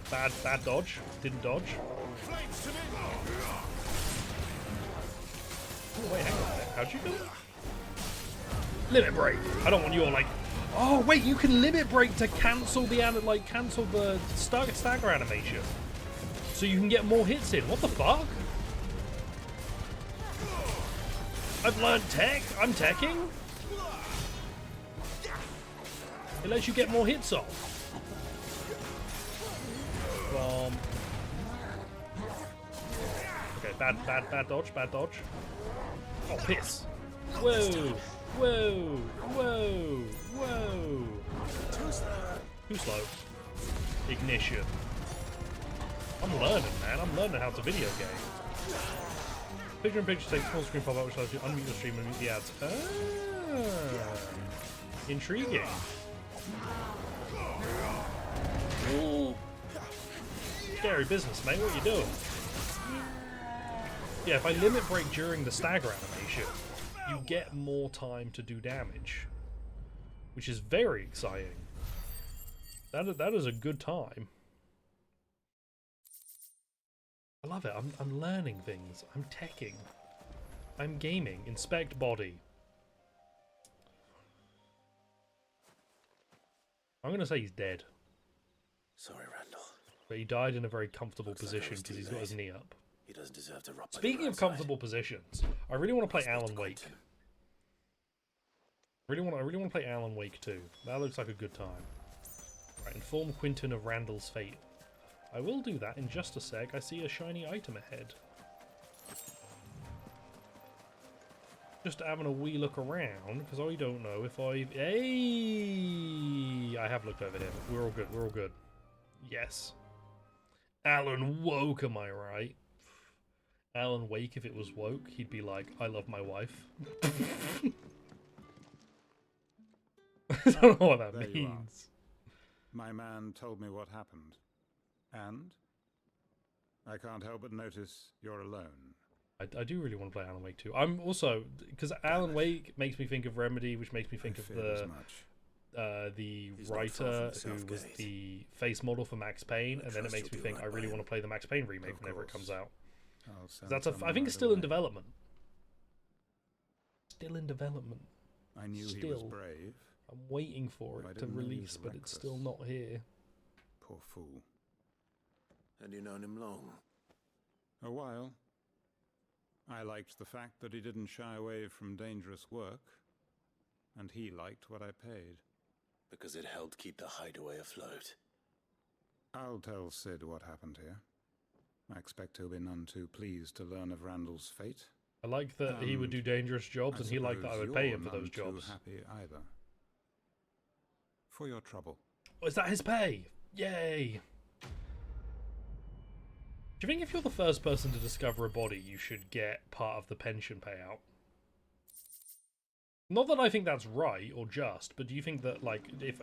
Bad dodge. Didn't dodge. Oh, wait, hang on a minute. How'd you do it? Limit break. I don't want your, like... Oh, wait, you can limit break to cancel the, cancel the stagger animation. So you can get more hits in. What the fuck? I've learned tech. I'm teching. It lets you get more hits off. Bomb. Okay, bad dodge, bad dodge. Oh, piss. Whoa, whoa, whoa, whoa. Too slow. Ignition. I'm learning, man. I'm learning how to video game. Picture-in-picture takes full screen pop-up, which allows you to unmute your stream and mute the ads. Ah, intriguing. Ooh. Scary business, mate. What are you doing? Yeah, if I limit break during the stagger animation, you get more time to do damage, which is very exciting. That is a good time. I love it. I'm learning things. I'm teching. I'm gaming. Inspect body. I'm gonna say he's dead. Sorry, Randall. But he died in a very comfortable position because he's got his knee up. He doesn't deserve to rot. Speaking of comfortable positions, I really want to play Alan Wake. I really want to play Alan Wake 2. That looks like a good time. Right, inform Quentin of Randall's fate. I will do that in just a sec. I see a shiny item ahead. Just having a wee look around, because I don't know if I've... Hey! I have looked over here. We're all good, we're all good. Yes. Alan Woke, am I right? Alan Wake, if it was woke, he'd be like, I love my wife. I don't know what that There means. My man told me what happened. And? I can't help but notice you're alone. I do really want to play Alan Wake 2. I'm also... Because Alan Wake makes me think of Remedy, which makes me think of the writer who was the face model for Max Payne, and then it makes me think I really want to play the Max Payne remake whenever it comes out. I think it's still in development. Still in development. I knew he was brave. I'm waiting for it to release, but it's still not here. Poor fool. And you known him long? A while. I liked the fact that he didn't shy away from dangerous work, and he liked what I paid. Because it helped keep the hideaway afloat. I'll tell Sid what happened here. I expect he'll be none too pleased to learn of Randall's fate. I like that he would do dangerous jobs, and he liked that I would pay him for those jobs. Too happy either. For your trouble. Oh, is that his pay? Yay! Do you think if you're the first person to discover a body, you should get part of the pension payout? Not that I think that's right or just, but do you think that, like, if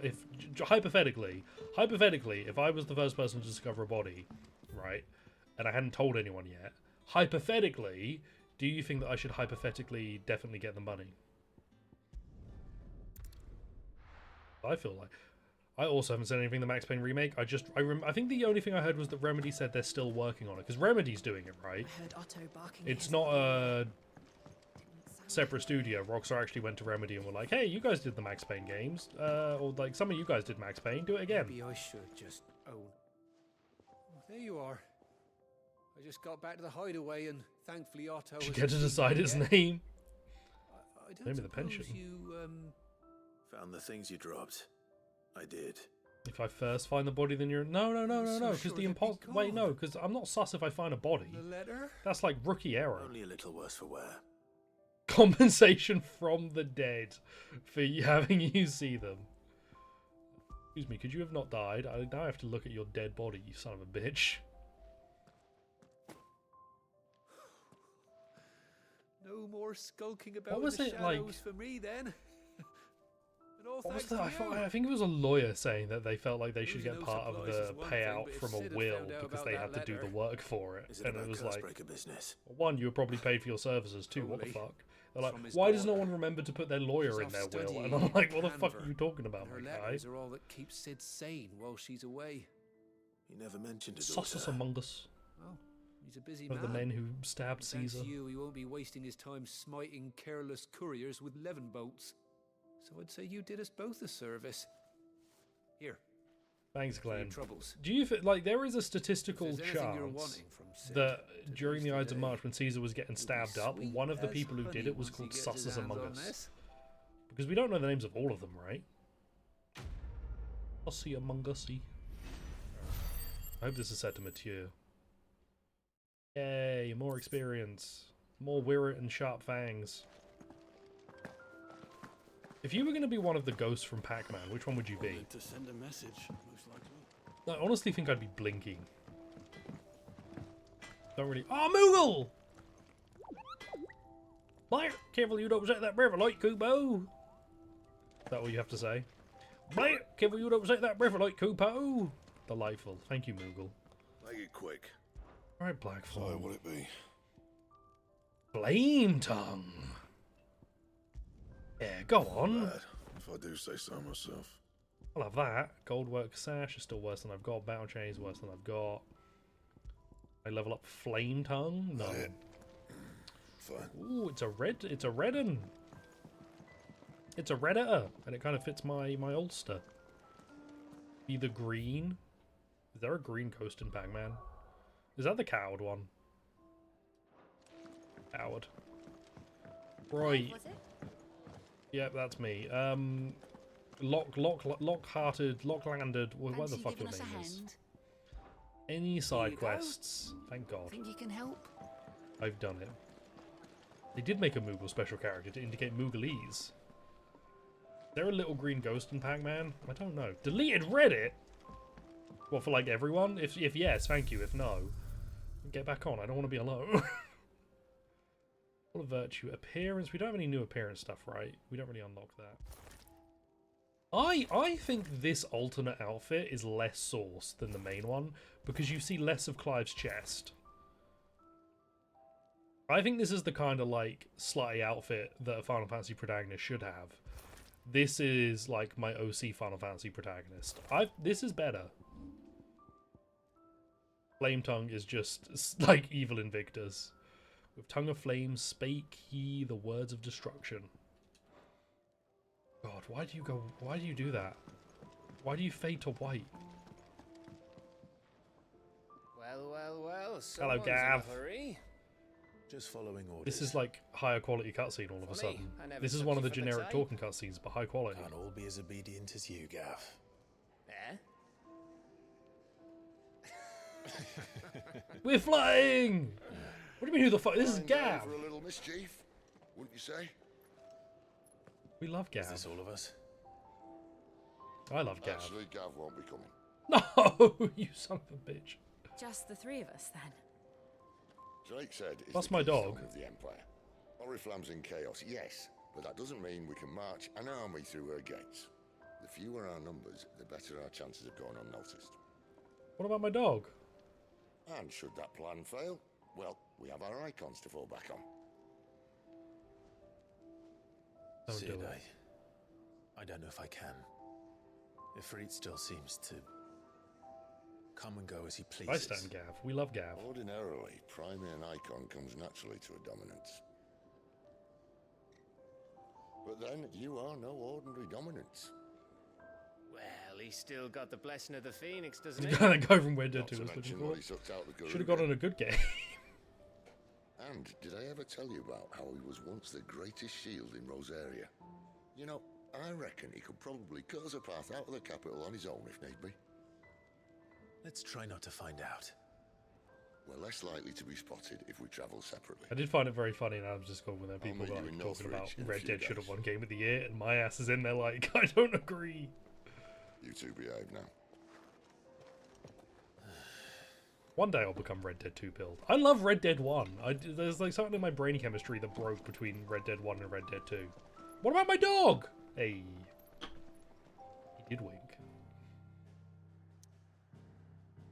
hypothetically, if I was the first person to discover a body, right, and I hadn't told anyone yet, hypothetically, do you think that I should hypothetically definitely get the money? I feel like... I also haven't said anything the Max Payne remake. I think the only thing I heard was that Remedy said they're still working on it, because Remedy's doing it, right? I heard Otto barking. It's not a separate studio. Rockstar actually went to Remedy and were like, hey, you guys did the Max Payne games, or like some of you guys did Max Payne, do it again. Maybe I should just own. Oh, there you are. I just got back to the hideaway, and thankfully Otto. Did you get to decide his name? I don't Name of the pension. You found the things you dropped. I did. If I first find the body, then you're... No, because the impossible... Wait, no, because I'm not sus if I find a body. The letter? That's like rookie error. Only a little worse for wear. Compensation from the dead for having you see them. Excuse me, could you have not died? I now have to look at your dead body, you son of a bitch. No more skulking about the shadows for me, then. What was that? I think it was a lawyer saying that they felt like they should get part of the payout from a will because they had to do the work for it. And it was like, one, you were probably paid for your services. Two, what the fuck? They're like, why does no one remember to put their lawyer in their will? And I'm like, what the fuck are you talking about, my guy? Her letters are all that keeps Sid sane while she's away. He never mentioned it. Sussus among us. Oh, he's a busy man. Of the men who stabbed Caesar. Thanks to you, he won't be wasting his time smiting careless couriers with levin bolts. So I'd say you did us both a service. Here. Thanks, Glenn. Troubles. Do you feel like there is a statistical chance that during the Ides of March, when Caesar was getting stabbed up, one of the people who did it was called Sussus Among Us? Because we don't know the names of all of them, right? Sussie Among Us. I hope this is set to mature. Yay, more experience. More Wirret and sharp fangs. If you were going to be one of the ghosts from Pac-Man, which one would you be? To send a message, most likely. I honestly think I'd be blinking. Don't really... Oh, Moogle! Blair, careful you don't set that breath light, Kubo! Is that what you have to say? Blair, careful you don't set that breath light, Kubo! Delightful. Thank you, Moogle. Make it quick. Alright, Blackfly. So, what it be? Flame Tongue! Yeah, go on. Bad, if I do say so myself. I'll have that. Goldwork Sash is still worse than I've got. Battle Chain is worse than I've got. I level up Flame Tongue? No. Fine. Ooh, it's a red un. It's a Redditor, and it kind of fits my ulster. Be the green. Is there a green ghost in Pac-Man? Is that the coward one? Howard. Right. Yep, that's me. Lock-hearted, Lock-landed, whatever the fuck your name is. Any side quests? Thank God. Think you can help? I've done it. They did make a Moogle special character to indicate Mooglese. Is there a little green ghost in Pac-Man? I don't know. Deleted Reddit? What, for like everyone? If yes, thank you. If no, get back on. I don't want to be alone. What a virtue. Appearance. We don't have any new appearance stuff, right? We don't really unlock that. I think this alternate outfit is less sauce than the main one because you see less of Clive's chest. I think this is the kind of like slutty outfit that a Final Fantasy protagonist should have. This is like my OC Final Fantasy protagonist. This is better. Flame Tongue is just like evil Invictus. With tongue of flame spake he the words of destruction. God, why do you do that? Why do you fade to white? Well, hello, Gav. Just following orders. This is like higher quality cutscene all of a sudden. This is one of the generic talking cutscenes, but high quality. Can't all be as obedient as you, Gav. We're flying! What do you mean who the fuck? This is Gav! For a little mischief, wouldn't you say? We love Gav. Is this all of us? I love Gav. Actually, Gav won't be coming. No! You son of a bitch. Just the three of us, then. Drake said it's Plus the my keystone dog. of the Empire. Oriflamme's in chaos, yes, but that doesn't mean we can march an army through her gates. The fewer our numbers, the better our chances of going unnoticed. What about my dog? And should that plan fail, well, we have our icons to fall back on. Don't Sid, do it. I don't know if I can. Ifrit still seems to come and go as he pleases. I stand Gav. We love Gav. Ordinarily, priming an icon comes naturally to a dominance. But then, you are no ordinary dominance. Well, he's still got the blessing of the Phoenix, doesn't The he? guy that guy from Red Dead Not 2 to was looking mention for. what he sucked out the Should have Garuda. gotten a good game. And did I ever tell you about how he was once the greatest shield in Rosaria? You know, I reckon he could probably cut us a path out of the capital on his own if need be. Let's try not to find out. We're less likely to be spotted if we travel separately. I did find it very funny, and I was just going when people meet were you like in talking about Northridge in a Red few Dead should have days. won Game of the Year, and my ass is in there like, I don't agree. You two behave now. One day I'll become Red Dead 2 build. I love Red Dead 1. There's like something in my brain chemistry that broke between Red Dead 1 and Red Dead 2. What about my dog? Hey. He did wink.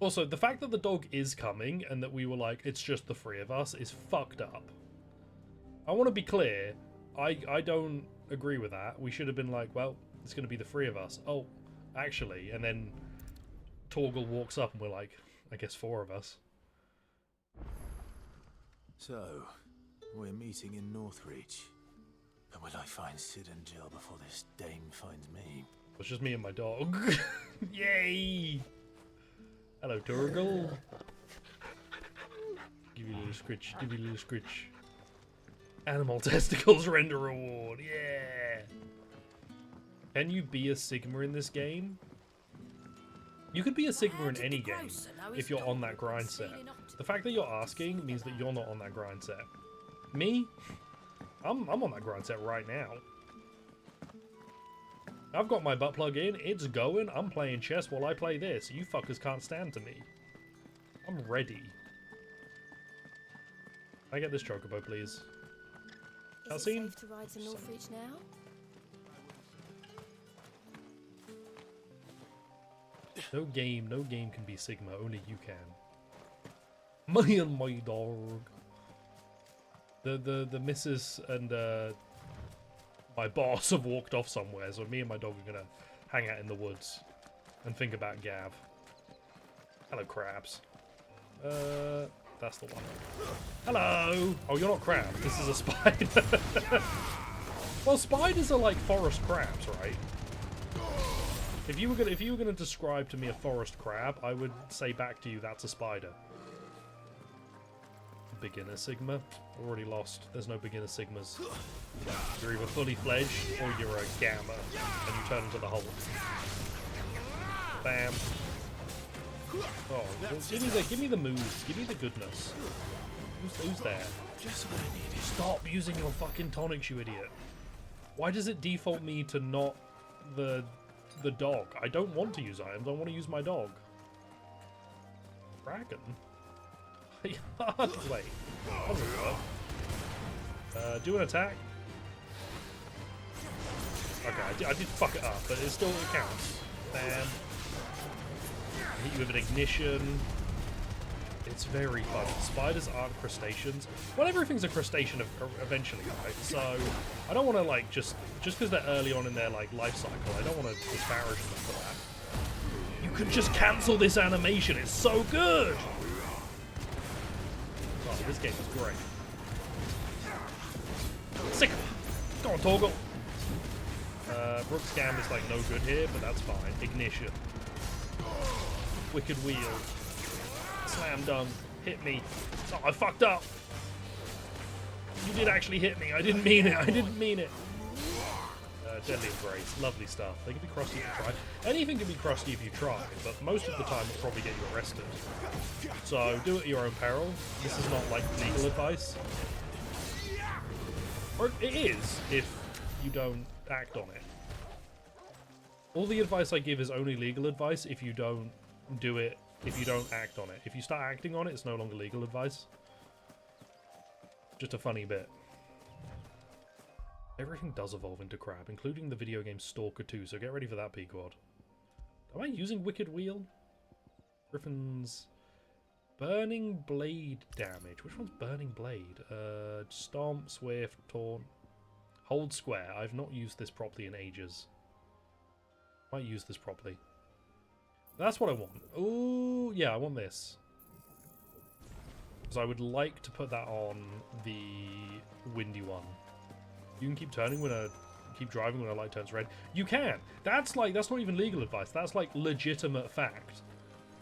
Also, the fact that the dog is coming and that we were like, it's just the three of us is fucked up. I want to be clear. I don't agree with that. We should have been like, well, it's going to be the three of us. Oh, actually. And then Torgal walks up and we're like, I guess four of us. So, we're meeting in Northridge. But will I find Sid and Jill before this dame finds me? It's just me and my dog. Yay! Hello, Torgal. Give you a little scritch. Give you a little scritch. Animal testicles render reward. Yeah! Can you be a Sigma in this game? You could be a Sigma in any game if you're on that grind set. The fact that you're asking means that you're not on that grind set. Me? I'm on that grind set right now. I've got my butt plug in, it's going, I'm playing chess while I play this. You fuckers can't stand to me. I'm ready. Can I get this chocobo, please? Is it Cutscene? safe to ride to Northridge now? No game can be Sigma, only you can. Me and my dog. The missus and my boss have walked off somewhere, so me and my dog are gonna hang out in the woods and think about Gav. Hello, crabs. That's the one. Hello! Oh, you're not crab. This is a spider. Well, spiders are like forest crabs, right? If you were gonna describe to me a forest crab, I would say back to you that's a spider. beginner Sigma. Already lost. There's no beginner Sigmas. You're either fully fledged or you're a Gamma, and you turn into the Hulk. Bam. Oh, well, give me the moves. Give me the goodness. Who's there? Just what I needed. Stop using your fucking tonics, you idiot. Why does it default me to not the dog? I don't want to use items. I want to use my dog. Dragon? Wait. Do an attack. Okay, I did fuck it up, but it counts. Bam. Hit you with an ignition. It's very fun. Spiders aren't crustaceans. Well, everything's a crustacean eventually, right? So I don't want to like just because they're early on in their like life cycle. I don't want to disparage them for that. You can just cancel this animation. It's so good. Oh, this game is great. Sick. Go on, Torgal. Brook's Scam is like no good here, but that's fine. Ignition. Wicked Wheel. Slam dunk. Hit me. Oh, I fucked up. You did actually hit me. I didn't mean it. I didn't mean it. Deadly Embrace. Lovely stuff. They can be crusty if you try. Anything can be crusty if you try, but most of the time it'll probably get you arrested. So do it at your own peril. This is not like legal advice. Or it is if you don't act on it. All the advice I give is only legal advice if you don't do it. If you don't act on it. If you start acting on it, it's no longer legal advice. Just a funny bit. Everything does evolve into crab, including the video game Stalker 2, so get ready for that, Pequod. Am I using Wicked Wheel? Griffin's... Burning Blade damage. Which one's Burning Blade? Stomp, Swift, Taunt. Hold Square. I've not used this properly in ages. Might use this properly. That's what I want. Ooh, yeah, I want this. Because I would like to put that on the windy one. You can keep turning when keep driving when a light turns red. You can. That's not even legal advice. That's like legitimate fact.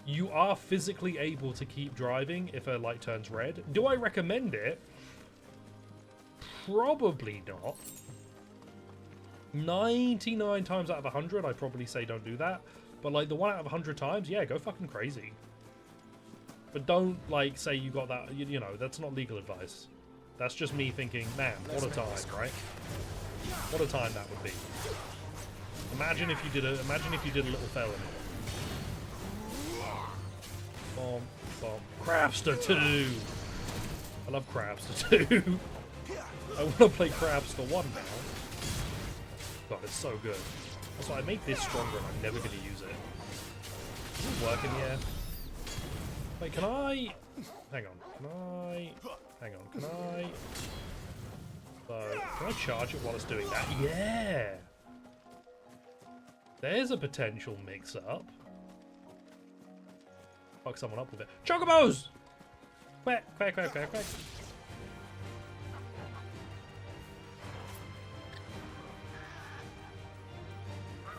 You are physically able to keep driving if a light turns red. Do I recommend it? Probably not. 99 times out of 100, I'd probably say don't do that. But like the 1 out of 100 times, yeah, go fucking crazy. But don't like say you got that. You know, that's not legal advice. That's just me thinking, man, what a time, right? What a time that would be. Imagine if you did a little felony. Bomb, bomb. Crabster 2. I love Crabster 2. I want to play Crabster 1 now. God, it's so good. Also, I make this stronger and I'm never going to use it. Does it work in the air? Wait, can I... Hang on. Can I... Hang on. Can I... So, can I charge it while it's doing that? Yeah! There's a potential mix-up. Fuck someone up with it. Chocobos! Quack, quack, quack, quack, quack.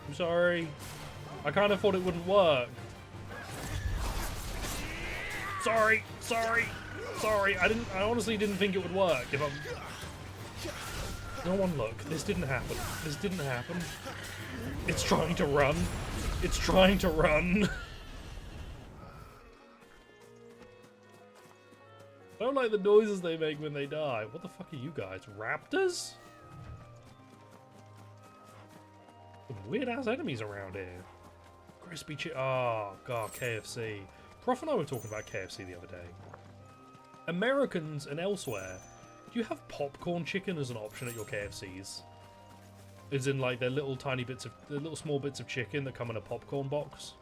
I'm sorry. I kind of thought it wouldn't work. Sorry, sorry, sorry. I honestly didn't think it would work. If I'm... No one look. This didn't happen. This didn't happen. It's trying to run. It's trying to run. I don't like the noises they make when they die. What the fuck are you guys? Raptors? Some weird-ass enemies around here. Crispy chicken. Oh, God, KFC. Prof and I were talking about KFC the other day. Americans and elsewhere, do you have popcorn chicken as an option at your KFCs? As in, like, they're little tiny bits of... the little small bits of chicken that come in a popcorn box?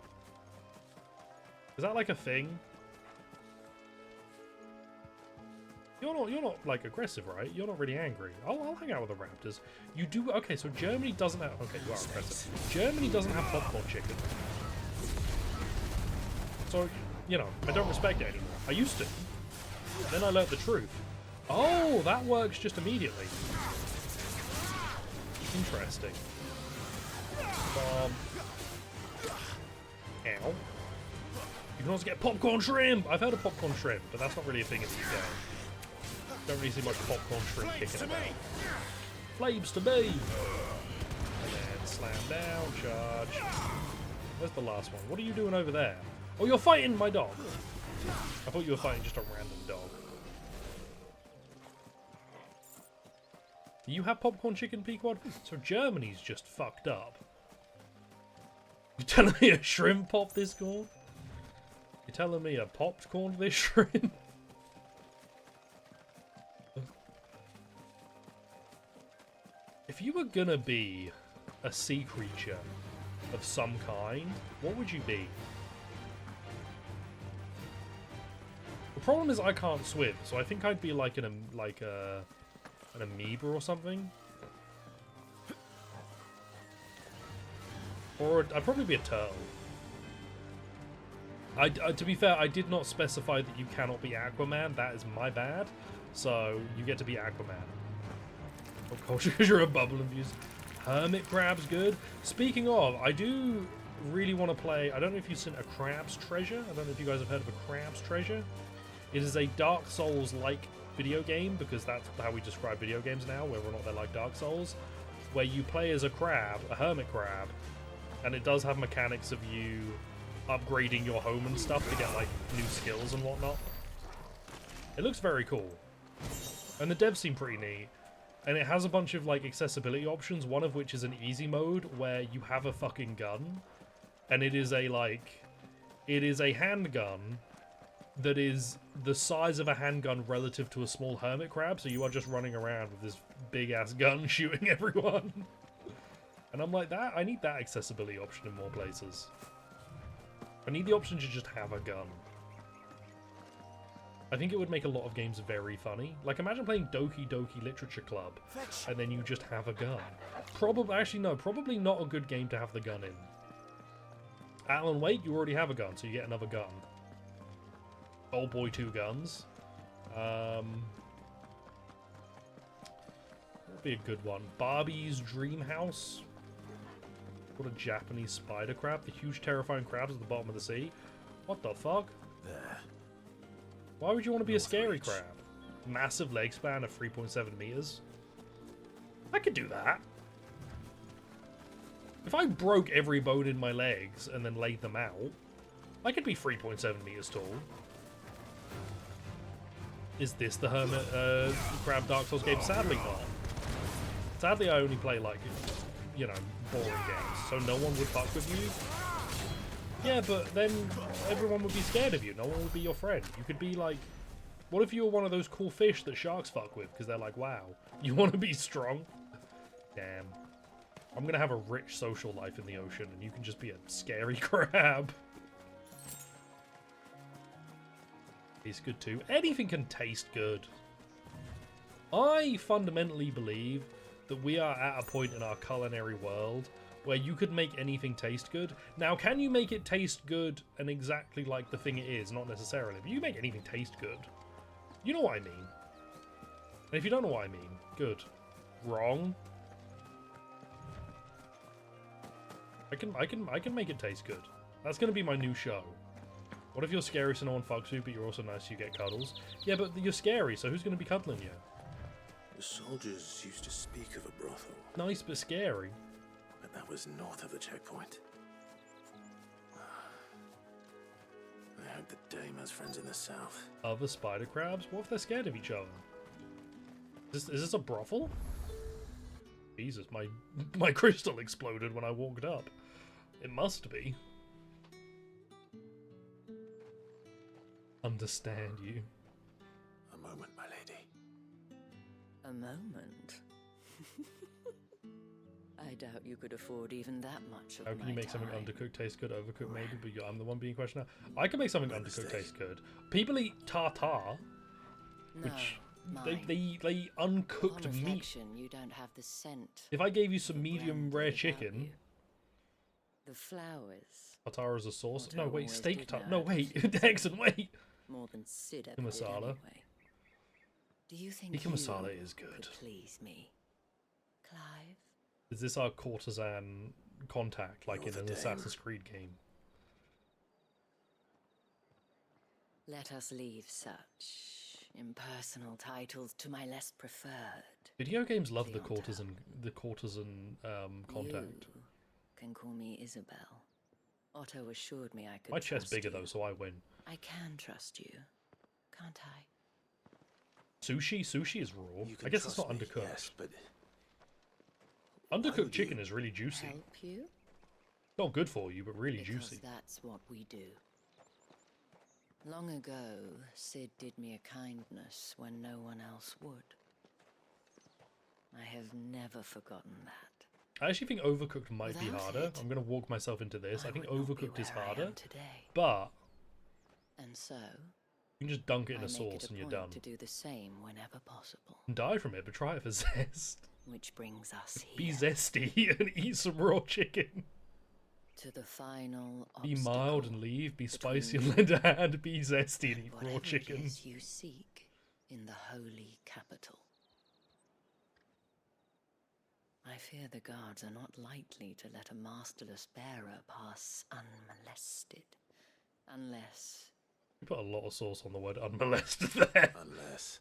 Is that, like, a thing? You're not like aggressive, right? You're not really angry. I'll hang out with the Raptors. You do okay. So Germany doesn't have. Okay, you are aggressive. Germany doesn't have popcorn chicken. So you know, I don't respect it anymore. I used to. Then I learnt the truth. Oh, that works just immediately. Interesting. Ow. You can also get popcorn shrimp. I've heard of popcorn shrimp, but that's not really a thing in the UK. Don't really see much popcorn shrimp kicking about. Flames to me! And then slam down, charge. Where's the last one? What are you doing over there? Oh, you're fighting my dog! I thought you were fighting just a random dog. Do you have popcorn chicken, Pequod? So Germany's just fucked up. You're telling me a shrimp popped this corn? You're telling me a popped corn this shrimp? If you were gonna be a sea creature of some kind, what would you be? The problem is I can't swim, so I think I'd be like an amoeba or something. Or I'd probably be a turtle. To be fair, I did not specify that you cannot be Aquaman. That is my bad. So you get to be Aquaman. Oh, culture because you're a bubble abuse. Hermit crab's good. Speaking of, I do really want to play. I don't know if you've seen a Crab's Treasure. I don't know if you guys have heard of a Crab's Treasure. It is a Dark Souls-like video game, because that's how we describe video games now, whether or not they're like Dark Souls, where you play as a crab, a hermit crab, and it does have mechanics of you upgrading your home and stuff to get like new skills and whatnot. It looks very cool, and the devs seem pretty neat, and it has a bunch of like accessibility options, one of which is an easy mode where you have a fucking gun, and it is a handgun that is the size of a handgun relative to a small hermit crab, so you are just running around with this big-ass gun shooting everyone. And I'm like, that I need that accessibility option in more places. I need the option to just have a gun. I think it would make a lot of games very funny. Like, imagine playing Doki Doki Literature Club, and then you just have a gun. Probably not a good game to have the gun in. Alan Wake, you already have a gun, so you get another gun. Old Boy 2 guns. What would be a good one? Barbie's Dream House. What a Japanese spider crab. The huge terrifying crabs at the bottom of the sea. What the fuck? There. Why would you want to be a scary crab? Massive leg span of 3.7 meters. I could do that. If I broke every bone in my legs and then laid them out, I could be 3.7 meters tall. Is this the Hermit Crab Dark Souls game? Sadly not. Sadly I only play like, you know, boring games, so no one would fuck with you. Yeah, but then everyone would be scared of you. No one would be your friend. You could be like, what if you were one of those cool fish that sharks fuck with? Because they're like, wow, you want to be strong? Damn. I'm going to have a rich social life in the ocean, and you can just be a scary crab. Tastes good too. Anything can taste good. I fundamentally believe that we are at a point in our culinary world where you could make anything taste good. Now, can you make it taste good and exactly like the thing it is? Not necessarily, but you can make anything taste good. You know what I mean. And if you don't know what I mean, good. Wrong. I can make it taste good. That's gonna be my new show. What if you're scary so no one fucks you, but you're also nice so you get cuddles? Yeah, but you're scary, so who's gonna be cuddling you? The soldiers used to speak of a brothel. Nice but scary. But that was north of the checkpoint. I hope the dame has friends in the south. Other spider crabs? What if they're scared of each other? Is this a brothel? Jesus, my crystal exploded when I walked up. It must be. Understand you. A moment, my lady. A moment? I doubt you could afford even that much of How can you make something undercooked taste good, overcooked maybe, but I'm the one being questioned now. I can make something undercooked taste good. People eat tartare, which they eat uncooked meat. You don't have the scent. If I gave you some medium rare chicken, the flowers. tartare is a sauce. No wait, steak tartare. No wait, Dexon, wait. More than Sid ever Tikka masala. did anyway. Do you think Tikka you masala is good. could please me, Clive? Is this our courtesan contact, like in an Assassin's Creed game? Let us leave such impersonal titles to my less preferred. Video games love the courtesan contact. You can call me Isabel. Otto assured me I could My chest's trust bigger you. though, so I win. I can trust you, can't I? Sushi is raw. I guess it's not undercooked. Yes, but undercooked chicken is really juicy. Help you? Not good for you, but really Because juicy. that's what we do. Long ago, Sid did me a kindness when no one else would. I have never forgotten that. I actually think Overcooked might be Without harder. it, I'm going to walk myself into this. I think would not be Overcooked is where I harder, am today. but And so, you can just dunk it in I a make sauce it and you're point done. to do the same whenever possible. And die from it, but try it for zest. Which brings us Be here zesty and eat some raw chicken. to the final Be obstacle mild and leave. Be spicy between and lend a hand. Be zesty and eat whatever raw it chicken. is you seek in the holy capital. I fear the guards are not likely to let a masterless bearer pass unmolested, unless... You put a lot of sauce on the word unmolested there. unless...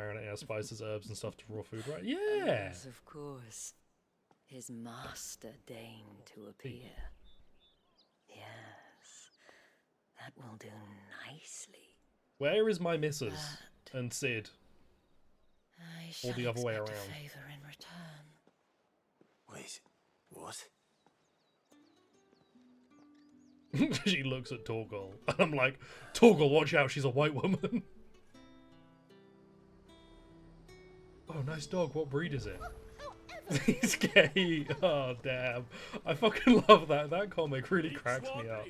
Marinating our spices, herbs and stuff to raw food, right? Yeah! Yes, of course. His master deigned to appear. Yes, that will do nicely. Where is my missus and Sid? I Or shall the other way expect around. a favor in return. Wait, what? She looks at Torgal, and I'm like, Torgal, watch out, she's a white woman. Oh, nice dog, what breed is it? He's gay. Oh, damn. I fucking love that. That comic really cracks me up.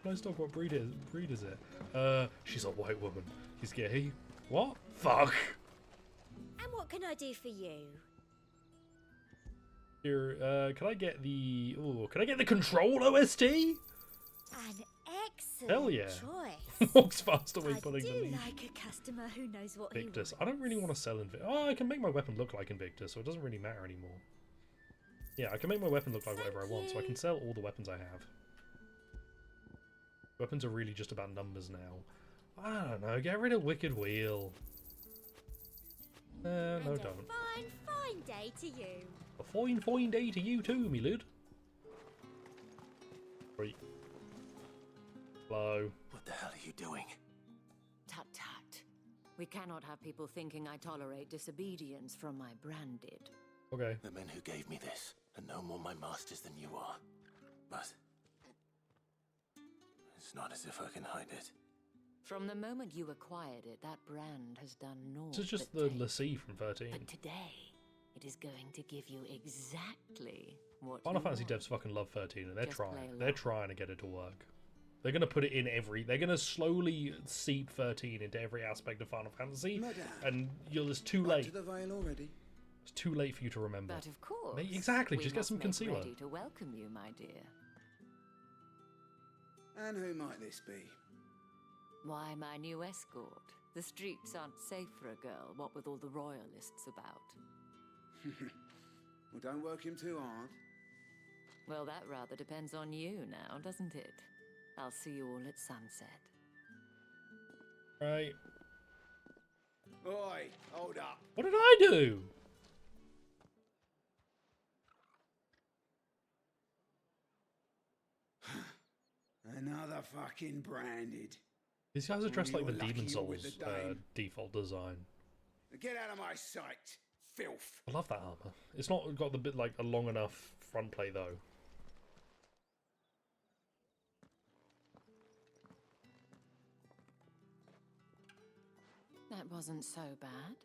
Nice dog, what breed is it? She's a white woman. He's gay. What? Fuck. And what can I do for you? Here, can I get the... Ooh, can I get the Control OST? An excellent Hell yeah. choice. Walks faster when I pulling the do lead. like a customer who knows what Invictus. he I don't really want to sell Invictus. Oh, I can make my weapon look like Invictus, so it doesn't really matter anymore. Yeah, I can make my weapon look like whatever I want, so I can sell all the weapons I have. Weapons are really just about numbers now. I don't know, get rid of Wicked Wheel. No, and don't. Fine, fine day to you. A fine day to you too, me lud. Right. Hello. What the hell are you doing? Tut tut. We cannot have people thinking I tolerate disobedience from my branded. Okay. The men who gave me this are no more my masters than you are. But it's not as if I can hide it. From the moment you acquired it, that brand has done naught. This is just but the Lassie from 13. But today, it is going to give you exactly what Final you Fantasy want. devs fucking love 13 and they're Just play trying. along. They're trying to get it to work. They're going to put it in every... They're going to slowly seep 13 into every aspect of Final Fantasy. And it's too late. To the Vale already? It's too late for you to remember. But of course. Exactly, we just get must some make concealer. ready to welcome you, my dear. And who might this be? Why, my new escort. The streets aren't safe for a girl, what with all the royalists about. Well, don't work him too hard. Well, that rather depends on you now, doesn't it? I'll see you all at sunset. Right. Oi, hold up. What did I do? Another fucking branded. These guys are dressed like the You're lucky Demon you're with Souls the dame. default design. Get out of my sight, filth. I love that armor. It's not got the bit like a long enough front plate though. That wasn't so bad.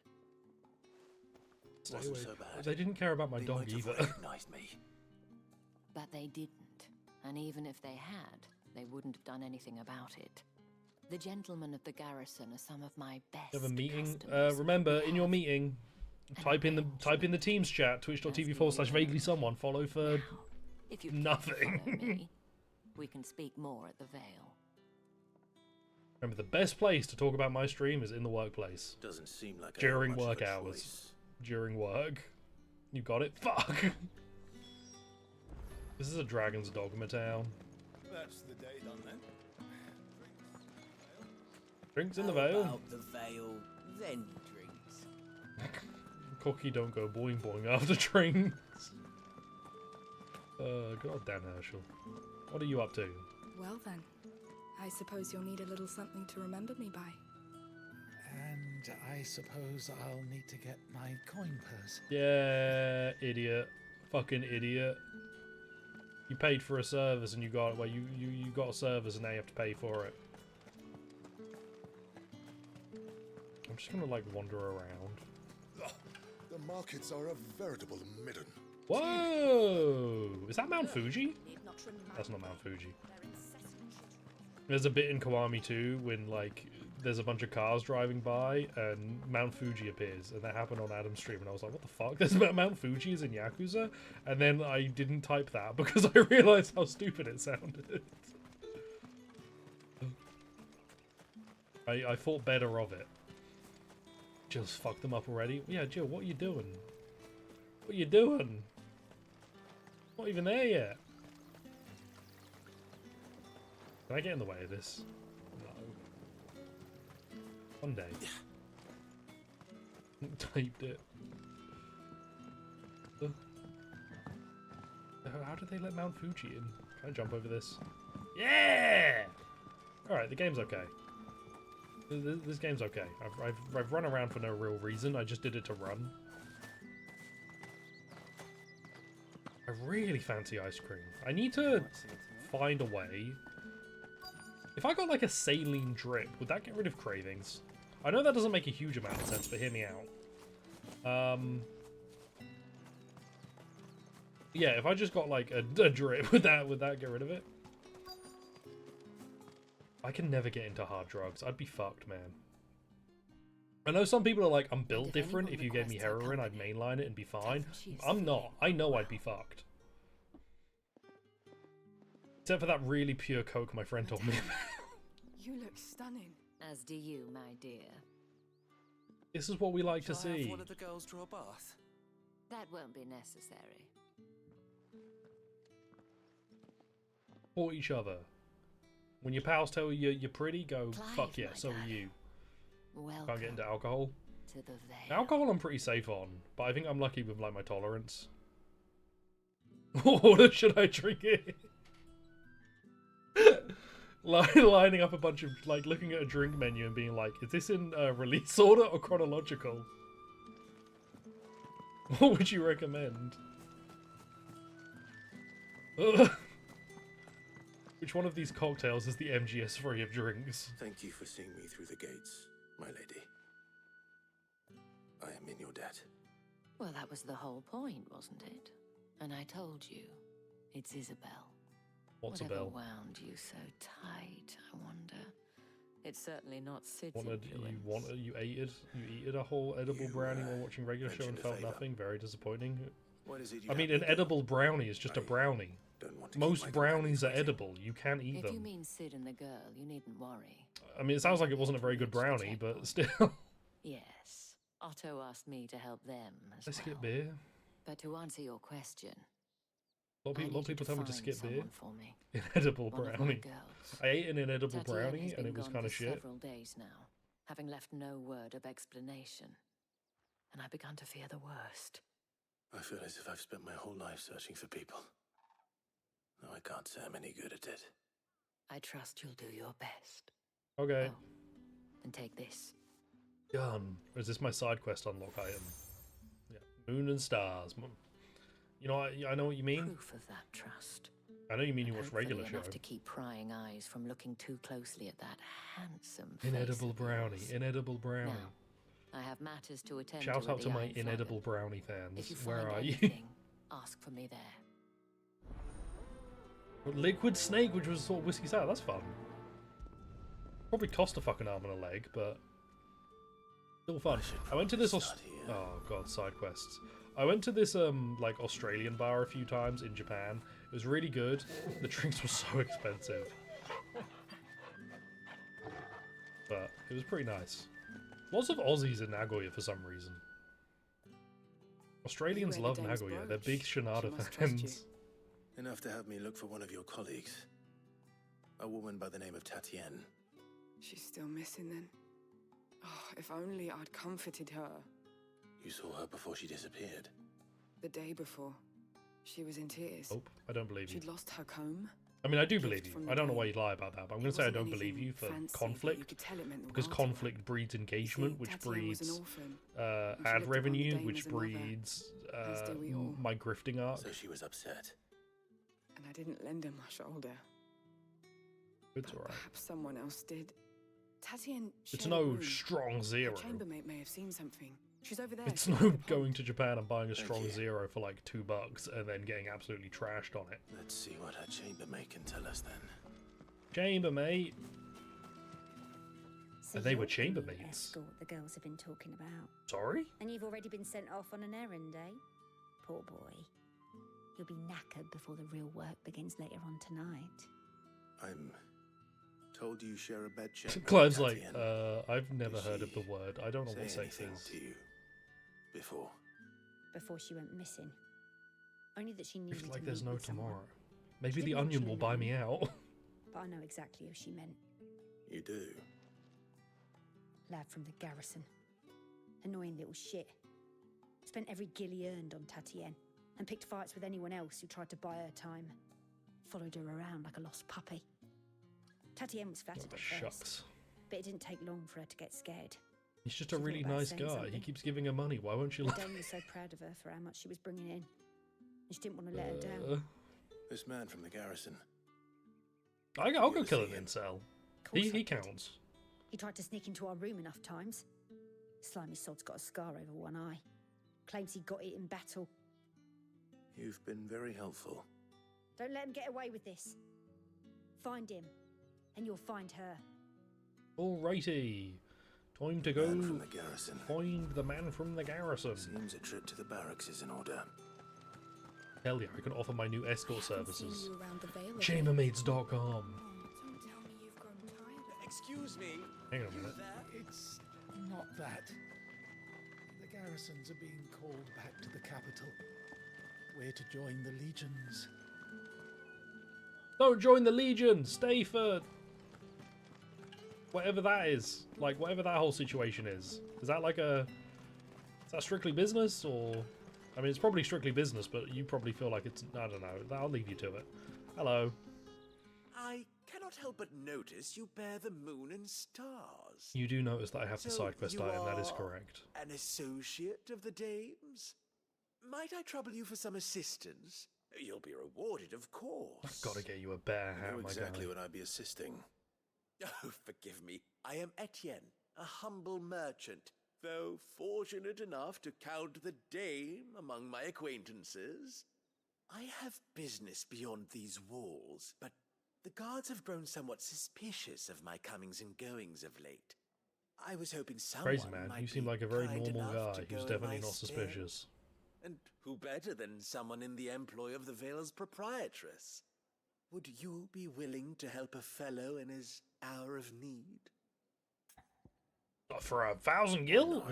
Stay Wasn't away. so bad. They didn't care about my They dog might have either. recognized me. But they didn't. And even if they had, they wouldn't have done anything about it. The gentlemen of the garrison are some of my best You have a meeting. customers. Remember, in your meeting, type in the Teams chat, twitch.tv/vaguely someone. Follow for If you nothing. follow me, we can speak more at the Vale. Remember, the best place to talk about my stream is in the workplace. Doesn't seem like I have During much of work a hours. choice. During work. You got it? Fuck! This is a Dragon's Dogma town. That's the day done then. Drinks in the How veil. about the veil, then drinks? Cookie don't go boing boing after drinks. God damn Herschel. What are you up to? Well then, I suppose you'll need a little something to remember me by. And I suppose I'll need to get my coin purse. Yeah, idiot. Fucking idiot. You paid for a service and you got, well, you got a service and now you have to pay for it. I'm just gonna, like, wander around. Oh, the markets are a veritable midden. Whoa! Is that Mount Fuji? That's not Mount Fuji. There's a bit in Kiwami too when, like, there's a bunch of cars driving by and Mount Fuji appears, and that happened on Adam's stream, and I was like, what the fuck? There's Mount Fuji is in Yakuza? And then I didn't type that because I realized how stupid it sounded. I thought better of it. Jill's fucked them up already. Yeah, Jill, what are you doing? What are you doing? Not even there yet. Can I get in the way of this? No. One day. Typed it. How did they let Mount Fuji in? Can I jump over this? Yeah! Alright, the game's okay. This game's okay. I've run around for no real reason. I just did it to run. I really fancy ice cream. I need to find a way. If I got like a saline drip, would that get rid of cravings? I know that doesn't make a huge amount of sense, but hear me out. Yeah, if I just got like a drip, would that get rid of it? I can never get into hard drugs. I'd be fucked, man. I know some people are like, I'm built different. If you gave me heroin, I'd mainline it and be fine. I'm not. I know I'd be fucked. Except for that really pure coke my friend told me about. You look stunning. As do you, my dear. This is what we like to Shall I have see. one of the girls draw a bath? That won't be necessary. Support each other. When your pals tell you you're pretty, go, fuck yeah, so are you. Can't get into alcohol. To the veil. Alcohol I'm pretty safe on, but I think I'm lucky with like my tolerance. What should I drink it? Lining up a bunch of, like, looking at a drink menu and being like, is this in release order or chronological? What would you recommend? Which one of these cocktails is the MGS3 of drinks? Thank you for seeing me through the gates, my lady. I am in your debt. Well, that was the whole point, wasn't it? And I told you, it's Isabel. What's Whatever Isabel? wound you so tight, I wonder. It's certainly not Sid's You ate a whole edible brownie while watching regular show and felt nothing. Very disappointing. What is it you I mean, have an me do? edible brownie is just a brownie. Most brownies are edible. You can't eat If them. you mean Sid and the girl, you needn't worry. I mean, it sounds like it wasn't a very good brownie, but still. Yes, Otto asked me to help them as Let's well. skip beer. But to answer your question, A lot of people tell me to find skip beer. someone for me. Inedible One of my brownie. girls. I ate an inedible Tatiana brownie has and been it was gone kind of for shit. several days now, having left no word of explanation. And I began to fear the worst. I feel as if I've spent my whole life searching for people. No, I can't say I'm any good at it. I trust you'll do your best. Okay. And take this. Gun. Or is this my side quest unlock item? Yeah. Moon and stars. You know, I know what you mean. Proof of that trust. I know you mean you watch Hopefully regular show. enough to keep prying eyes from looking too closely at that handsome face Inedible of brownie. yours. Inedible brownie. Now, I have matters to attend Shout to out at to the my Iron Flagon. inedible brownie fans. If you Where find are you? anything, ask for me there. Liquid snake, which was sort of whiskey sour. That's fun. Probably cost a fucking arm and a leg, but still fun. I went to this. Oh god, side quests. I went to this like Australian bar a few times in Japan. It was really good. The drinks were so expensive, but it was pretty nice. Lots of Aussies in Nagoya for some reason. Australians love Nagoya. They're big Shinada fans. Enough to have me look for one of your colleagues. A woman by the name of Tatienne. She's still missing then. Oh, if only I'd comforted her. You saw her before she disappeared? The day before. She was in tears. Oh, I don't believe you. She'd lost her comb. I mean, I do believe you. I don't know why you'd lie about that, but I'm going to say I don't believe you for conflict. Because conflict breeds engagement, which breeds ad revenue, which breeds my grifting arc. So she was upset. And I didn't lend her my shoulder. It's alright. Perhaps someone else did. Tatian. It's no strong zero. Her chambermaid may have seen something. She's over there. It's no going to Japan and buying a strong zero for like $2 and then getting absolutely trashed on it. Let's see what her chambermaid can tell us then. Chambermaid. So They were you're the chambermaids. escort the girls have been talking about. Sorry? And you've already been sent off on an errand, eh? Poor boy. You'll be knackered before the real work begins later on tonight. I'm told you share a bed chamber. Clive's like, I've never heard of the word. I don't know what sex is. To you before She went missing. Only that she needed It's to like there's meet no with someone. tomorrow. Maybe She the didn't onion mention will her buy name, me out. But I know exactly who she meant. You do? Lad from the garrison. Annoying little shit. Spent every guil he earned on Tatienne and picked fights with anyone else who tried to buy her time. Followed her around like a lost puppy. Tatienne was flattered at first, Shucks. but it didn't take long for her to get scared. He's just She a thought really about nice saying guy. He something. keeps giving her money. Why won't she let Dame was so proud of her for how much she was bringing in. And she didn't want to let her down. This man from the garrison. I'll go kill an incel. He counts. He tried to sneak into our room enough times. Slimy sod's got a scar over one eye. Claims he got it in battle. You've been very helpful. Don't let him get away with this. Find him, and you'll find her. Alrighty. Time to go Man from the garrison. find the man from the garrison. Seems a trip to the barracks is in order. Hell yeah, I can offer my new escort services. you around the Vale again. Chambermaids.com. Excuse me. Hang on a minute. It's not that. The garrisons are being called back to the capital. We're to join the legions. Don't join the Legion! Stay for... whatever that is. Like, whatever that whole situation is. Is that like a... is that strictly business, or... I mean, it's probably strictly business, but you probably feel like it's... I don't know. I'll leave you to it. Hello. I cannot help but notice you bear the moon and stars. You do notice that I have the So side quest you item, that is are correct. An associate of the dames? Might I trouble you for some assistance? You'll be rewarded, of course. I've got to get you a bear hat, Who my exactly guy. would I be assisting? Oh, forgive me. I am Etienne, a humble merchant, though fortunate enough to count the dame among my acquaintances. I have business beyond these walls, but the guards have grown somewhat suspicious of my comings and goings of late. I was hoping someone Crazy man, might you seem be like a very kind normal enough guy to who's go in definitely my not stead. suspicious. And who better than someone in the employ of the Vale's proprietress? Would you be willing to help a fellow in his hour of need? For 1,000 gil?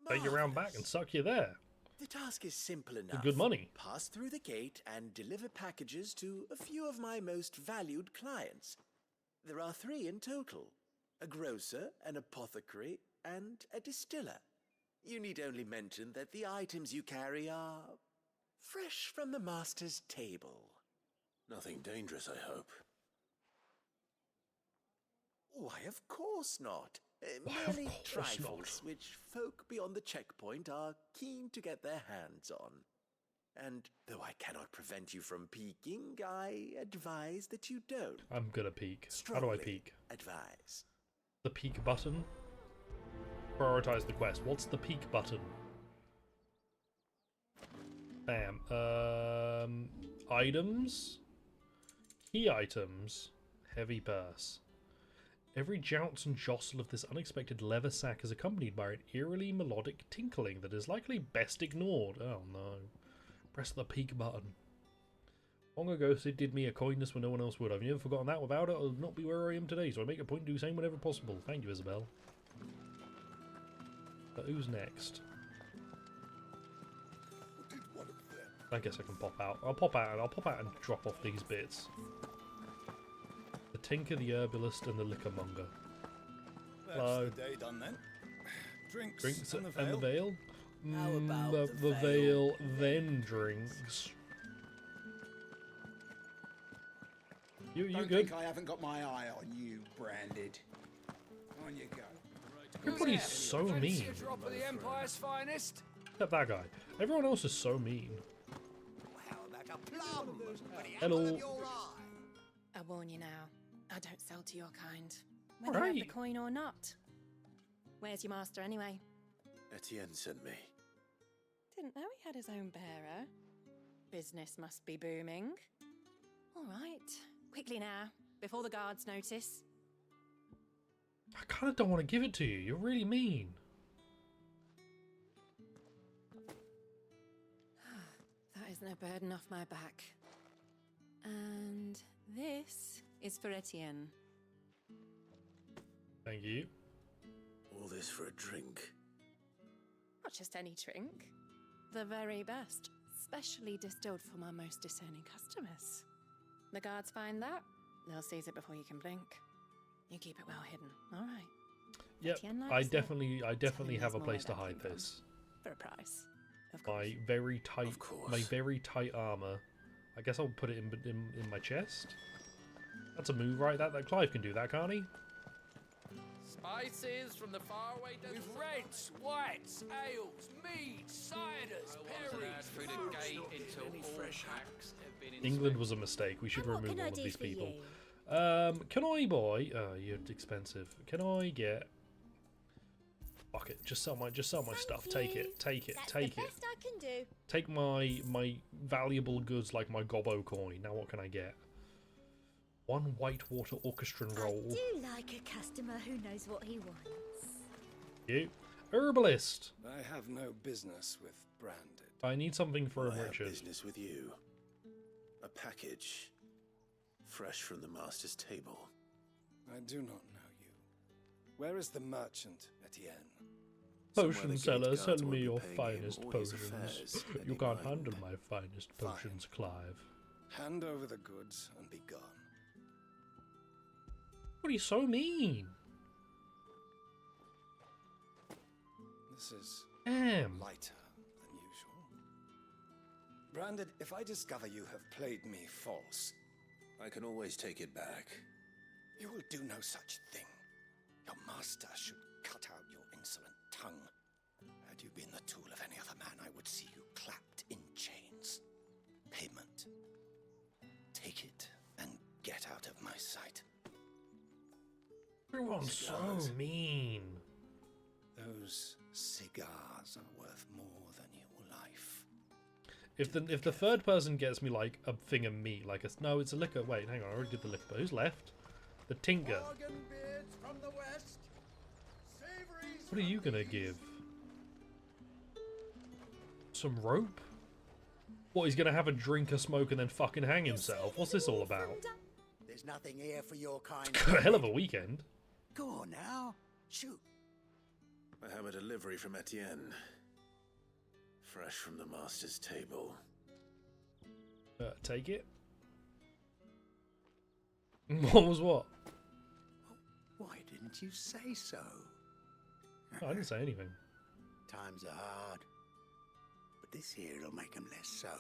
Take you round back and suck you there. The task is simple enough. good money. Pass through the gate and deliver packages to a few of my most valued clients. There are 3 in total. A grocer, an apothecary, and a distiller. You need only mention that the items you carry are fresh from the master's table. Nothing dangerous, I hope. Why, of course not. Why, of Merely course trifles which folk beyond the checkpoint are keen to get their hands on. And though I cannot prevent you from peeking, I advise that you don't. I'm gonna peek. How do I Strongly peek? Advise. The peek button? Prioritize the quest. What's the peek button? Bam. Items? Key items. Heavy purse. Every jounce and jostle of this unexpected leather sack is accompanied by an eerily melodic tinkling that is likely best ignored. Oh no. Press the peek button. Long ago, Sid did me a kindness when no one else would. I've never forgotten that. Without it, I'll not be where I am today, so I make a point to do the same whenever possible. Thank you, Isabel. But who's next? I guess I can pop out. I'll pop out and drop off these bits. The tinker, the herbalist, and the liquormonger. That's Hello. the day done then. Drinks and and the veil? How about The veil, then drinks. You Don't good? think I haven't got my eye on you, Branded. On you go. Everybody's so mean. A drop of the Empire's finest? Except that guy. Everyone else is so mean. How about a plum? Hello. I warn you now, I don't sell to your kind. All Whether I have the right. coin or not. Where's your master anyway? Etienne sent me. Didn't know he had his own bearer. Business must be booming. All right, quickly now, before the guards notice. I kind of don't want to give it to you. You're really mean. That is no burden off my back. And this is for Etienne. Thank you. All this for a drink. Not just any drink. The very best, specially distilled for my most discerning customers. The guards find that, they'll seize it before you can blink. You keep it well hidden, all right? Yep, Etienne likes I it. definitely have a Tell him place to there's more hide where that this. For a price, of course. My very tight armor. I guess I'll put it in my chest. That's a move, right? That Clive can do that, can't he? Spices from the faraway desert. With reds, whites, ales, meads, ciders, perries. Through the gate until all fresh hacks have been England was a mistake. We should remove all of these people. Can I buy? You're expensive. Can I get? Fuck it. Just sell my stuff. Take it. Take it. Take it. Best I can do. Take my valuable goods like my gobbo coin. Now what can I get? One Whitewater orchestran roll. I do like a customer who knows what he wants. You. Herbalist. I have no business with Branded. I need something for I a have Richard. business with you. A package. Fresh from the master's table. I do not know you. Where is the merchant, Etienne? Potion seller, guards send will me be your paying him finest all his potions. affairs, You depending can't on- handle my finest potions, Clive. Hand over the goods and be gone. What are you so mean? This is Damn. lighter than usual. Branded, if I discover you have played me false, I can always take it back. you will do no such thing. Your master should cut out your insolent tongue. Had you been the tool of any other man, I would see you clapped in chains. Payment. Take it and get out of my sight. Everyone's so mean. Those cigars are worth more than your life. If the third person gets me like a thing of meat, like no, it's a liquor. Wait, hang on, I already did the liquor. But who's left? The tinker. From the west. What are you gonna give? Some rope? What, he's gonna have a drink, a smoke, and then fucking hang himself? What's this all about? There's nothing here for your kind. A hell of a weekend. Go on now. Shoot. I have a delivery from Etienne. Fresh from the master's table. Take it. What was what? Why didn't you say so? Oh, I didn't say anything. Times are hard. But this here'll make 'em less so.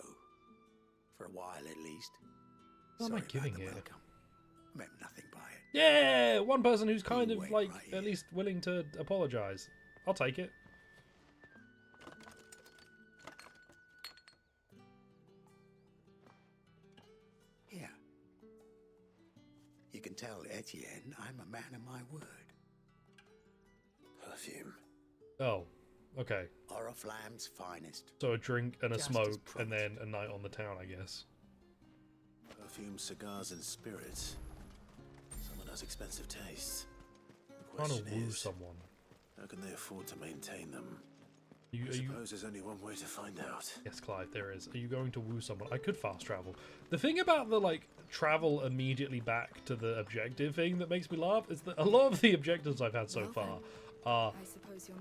For a while at least. What am I Sorry about giving the it? welcome. I meant nothing by it. Yeah, one person who's kind You of wait like right at least willing to apologize. I'll take it. Here. You can tell Etienne I'm a man of my word. Perfume. Oh, okay. Oriflamme's finest. So a drink and a Just as smoke, and then a night on the town, I guess. Perfume, cigars, and spirits. Someone has expensive tastes. The Trying to question woo is, someone. how can they afford to maintain them? Are you- I suppose there's only one way to find out. Yes, Clive, there is. Are you going to woo someone? I could fast travel. The thing about the like travel immediately back to the objective thing that makes me laugh is that a lot of the objectives I've had so far are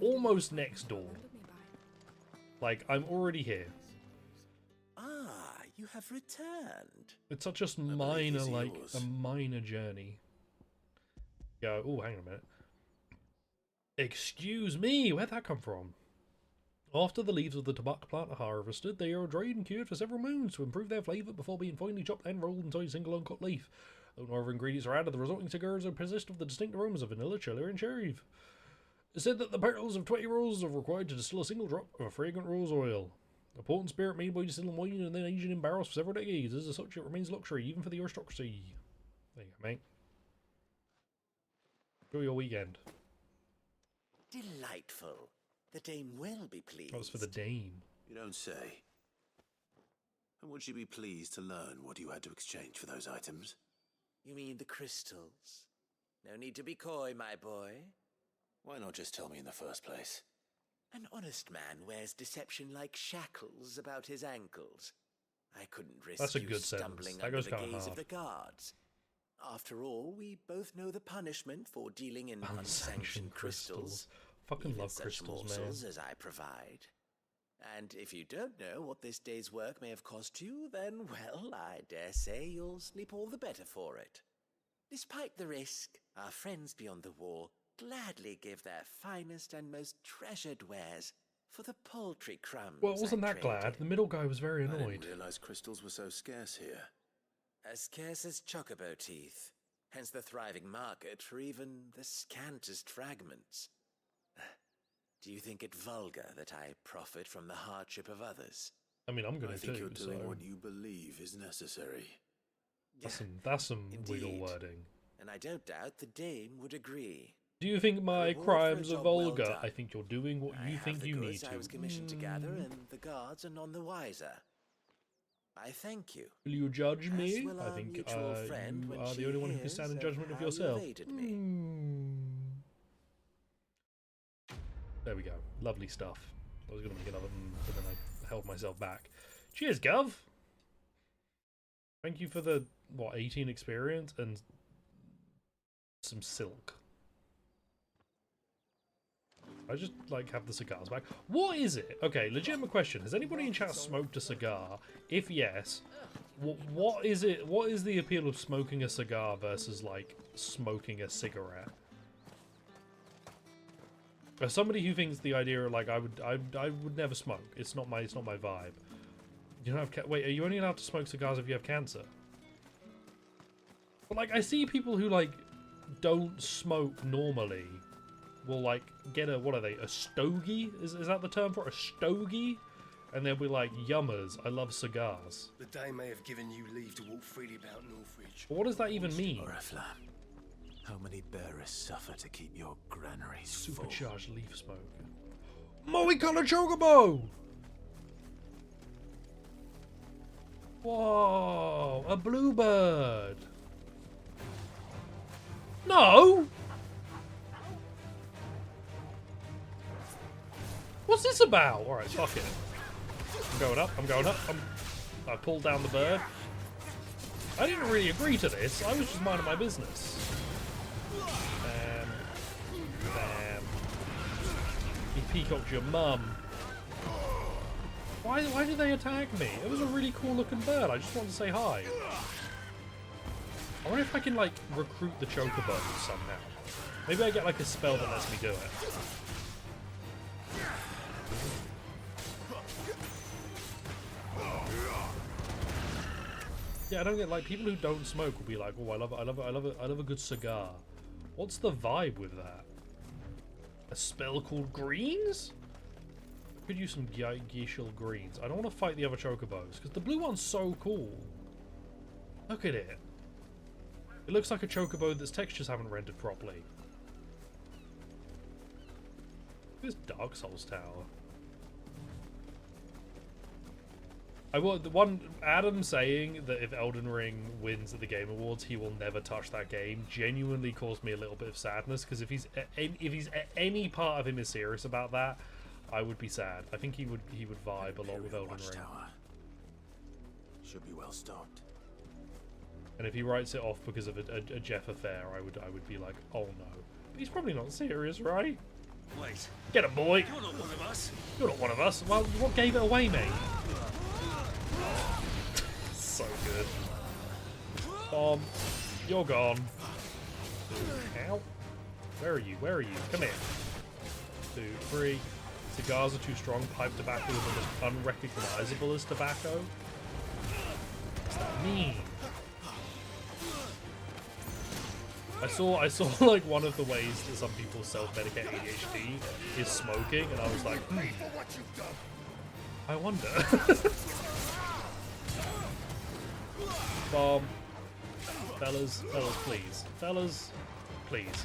almost next door. Like I'm already here. Ah, you have returned. It's such a minor, he's like yours. a minor journey. Go, oh, hang on a minute. Excuse me, where'd that come from? After the leaves of the tobacco plant are harvested, they are dried and cured for several moons to improve their flavour before being finally chopped and rolled into a single uncut leaf. Though no other ingredients are added, the resulting cigars persist with the distinct aromas of vanilla, cherry, and cherry. It's said that the petals of 20 roses are required to distill a single drop of a fragrant rose oil. A potent spirit made by distilling wine and then aging in barrels for several decades. As such, it remains luxury, even for the aristocracy. There you go, mate. Enjoy your weekend. Delightful. The dame will be pleased. That was for the dame. You don't say. And would she be pleased to learn what you had to exchange for those items? You mean the crystals? No need to be coy, my boy. Why not just tell me in the first place? An honest man wears deception like shackles about his ankles. I couldn't risk That's a you good stumbling sentence. That under goes the kinda gaze hard. of the guards. After all, we both know the punishment for dealing in unsanctioned crystals. Fucking even love such crystals, morsels man. as I provide. And if you don't know what this day's work may have cost you, then, well, I dare say you'll sleep all the better for it. Despite the risk, our friends beyond the wall gladly give their finest and most treasured wares for the paltry crumbs. Well, wasn't I that glad? The middle guy was very I annoyed. didn't realize crystals were so scarce here. As scarce as chocobo teeth, hence the thriving market for even the scantest fragments. Do you think it vulgar that I profit from the hardship of others? I mean, I'm gonna I think too, you're doing so- what you believe is necessary. That's some wiggle Indeed. wording. And I don't doubt the dame would agree. Do you think my reward for a crimes are job well vulgar? done. I think you're doing what I you have think the you need goods to. I was commissioned to gather, and the guards are none the wiser. I thank you. Will you judge As me? will I our think mutual friend you when are the she only one who can hears stand in of judgment of how you yourself. evaded me. There we go. Lovely stuff. I was going to make another, but then I held myself back. Cheers, Gov! Thank you for the, 18 experience and some silk. I just, have the cigars back. What is it? Okay, legitimate question. Has anybody in chat smoked a cigar? If yes, what is it? What is the appeal of smoking a cigar versus, smoking a cigarette? As somebody who thinks the idea of, I would never smoke. It's not my vibe. You don't have wait, are you only allowed to smoke cigars if you have cancer? But, I see people who, don't smoke normally will, get a, what are they, a stogie? Is that the term for it? A stogie? And they'll be like, yummers, I love cigars. The day may have given you leave to walk freely about Northridge. But what does that even mean? Oriflamme, how many bearers suffer to keep your granaries full? Supercharged leaf smoke. Moe color chocobo! Whoa, a bluebird. No! What's this about? Alright, fuck it. I'm going up, I'm going up. I pulled down the bird. I didn't really agree to this, I was just minding my business. Bam. Bam. He peacocked your mum. Why did they attack me? It was a really cool looking bird, I just wanted to say hi. I wonder if I can, recruit the chocobos somehow. Maybe I get, a spell that lets me do it. Yeah, I don't get, people who don't smoke will be like, oh, I love a good cigar. What's the vibe with that? A spell called Greens? I could use some Geishel Greens. I don't want to fight the other chocobos, because the blue one's so cool. Look at it. It looks like a chocobo that's textures haven't rendered properly. This Dark Souls tower. The one Adam saying that if Elden Ring wins at the Game Awards, he will never touch that game genuinely caused me a little bit of sadness, because if he's any part of him is serious about that, I would be sad. I think he would vibe a lot with Elden Ring. Should be well stocked. And if he writes it off because of a Jeff affair, I would be like, oh no. But he's probably not serious, right? Wait. Get him, boy! You're not one of us. You're not one of us. Well, what gave it away, mate? So good. You're gone. Ow. Where are you? Where are you? Come here. 2, 3. Cigars are too strong. Pipe tobacco is almost unrecognizable as tobacco. What's that mean? I saw like one of the ways that some people self-medicate ADHD is smoking, and I was like, I wonder. Bomb. Fellas, please. Fellas, please.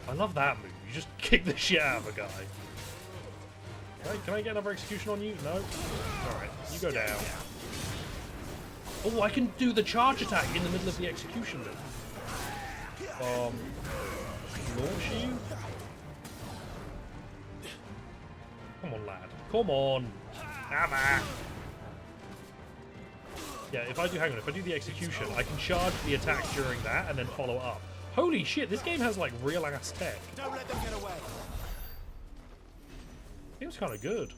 I love that move. You just kick the shit out of a guy. Can I get another execution on you? No? Alright, you go down. Oh, I can do the charge attack in the middle of the execution move. Launch you? Come on, lad. Come on. Hammer. Yeah, if I do the execution, I can charge the attack during that and then follow up. Holy shit, this game has like real ass tech. Don't let them get away. Game's kind of good.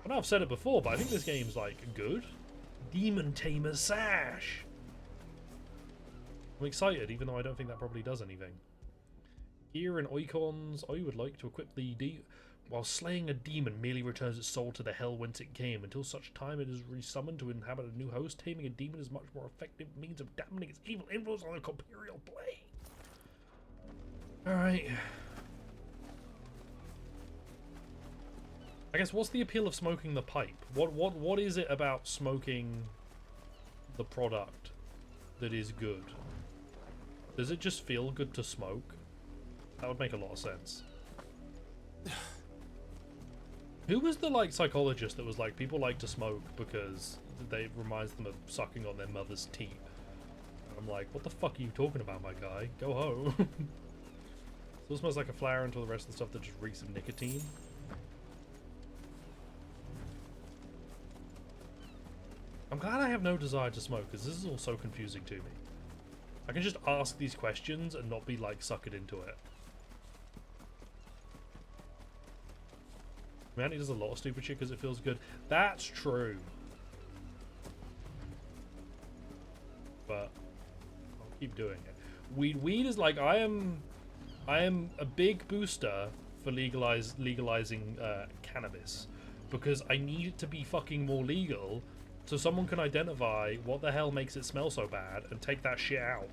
I know I've said it before, but I think this game's like good. Demon Tamer Sash. I'm excited, even though I don't think that probably does anything. Gear and icons. I would like to equip the while slaying a demon merely returns its soul to the hell whence it came. Until such time it is resummoned to inhabit a new host. Taming a demon is much more effective means of dampening its evil influence on the corporeal plane. Alright. I guess what's the appeal of smoking the pipe? What is it about smoking the product that is good? Does it just feel good to smoke? That would make a lot of sense. Who was the like psychologist that was like, people like to smoke because it reminds them of sucking on their mother's teeth? I'm like, what the fuck are you talking about, my guy? Go home. Still smells like a flower until the rest of the stuff that just reeks of nicotine. I'm glad I have no desire to smoke, because this is all so confusing to me. I can just ask these questions and not be like suckered into it. Humanity does a lot of stupid shit because it feels good. That's true. But I'll keep doing it. Weed is like, I am a big booster for legalizing cannabis, because I need it to be fucking more legal so someone can identify what the hell makes it smell so bad and take that shit out.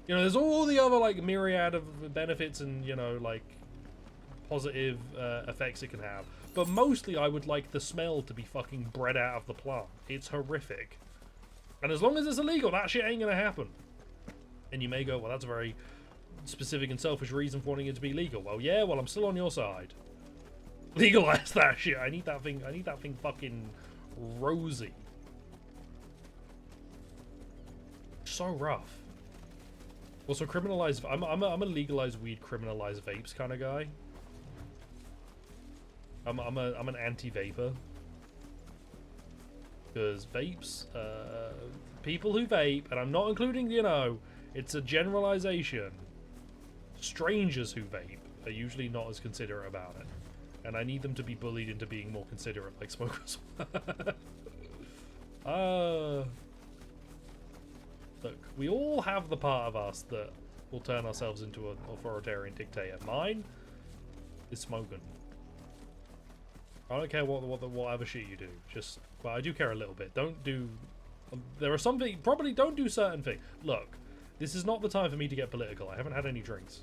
You know, there's all the other like myriad of benefits and, you know, like positive effects it can have, but mostly I would like the smell to be fucking bred out of the plant. It's horrific, and as long as it's illegal, that shit ain't gonna happen. And you may go, well, that's a very specific and selfish reason for wanting it to be legal. Well, yeah, well, I'm still on your side. Legalize that shit. I need that thing fucking rosy. So rough. Also, criminalize. I'm a legalize weed, criminalize vapes kind of guy. I'm an anti-vapor, because vapes, people who vape, and I'm not including, you know, it's a generalization. Strangers who vape are usually not as considerate about it, and I need them to be bullied into being more considerate, like smokers. Look, we all have the part of us that will turn ourselves into an authoritarian dictator. Mine is smoking. I don't care whatever shit you do. Just, well, I do care a little bit. Don't do. There are some things. Probably don't do certain things. Look, this is not the time for me to get political. I haven't had any drinks,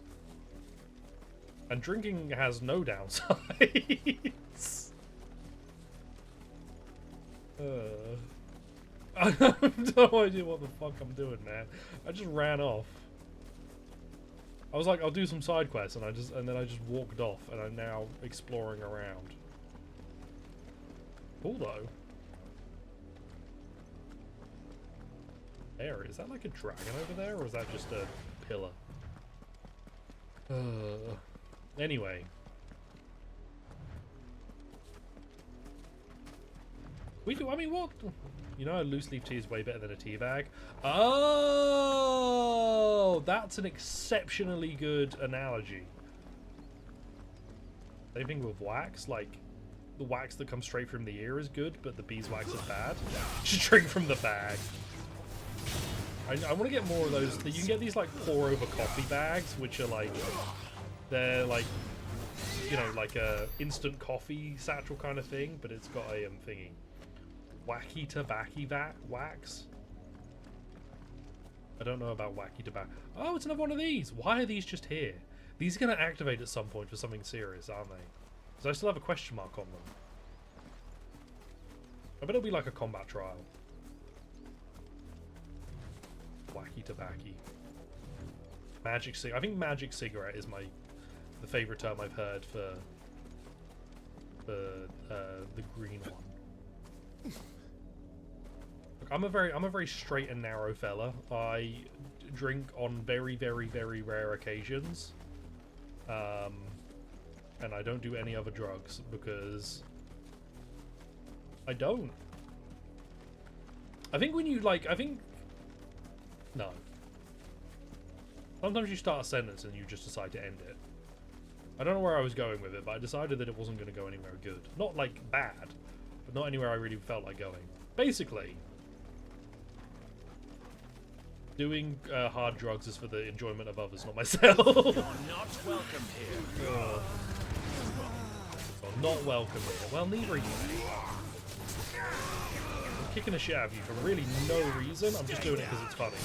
and drinking has no downsides. I have no idea what the fuck I'm doing, man. I just ran off. I was like, I'll do some side quests, and then I just walked off, and I'm now exploring around. Cool though. There, is that like a dragon over there, or is that just a pillar? Anyway. I mean, what? You know, a loose leaf tea is way better than a tea bag. Oh, that's an exceptionally good analogy. Same thing with wax, like, the wax that comes straight from the ear is good, but the beeswax is bad. Just drink from the bag. I want to get more of those. You can get these like pour over coffee bags, which are like, they're like, you know, like a instant coffee satchel kind of thing, but it's got a thingy. Wacky tobacco wax. I don't know about wacky tobacco. Oh, it's another one of these. Why are these just here? These are going to activate at some point for something serious, aren't they? Because I still have a question mark on them. I bet it'll be like a combat trial. Wacky tobacco. Magic cig. I think magic cigarette is the favorite term I've heard for the green one. Look, I'm a very straight and narrow fella. I drink on very, very, very rare occasions. And I don't do any other drugs because I don't. I think when you no. Sometimes you start a sentence and you just decide to end it. I don't know where I was going with it, but I decided that it wasn't going to go anywhere good. Not like bad, but not anywhere I really felt like going. Basically, doing hard drugs is for the enjoyment of others, not myself. You're not welcome here. You're not welcome here. Well, neither are you. I'm kicking the shit out of you for really no reason. I'm just doing it because it's funny.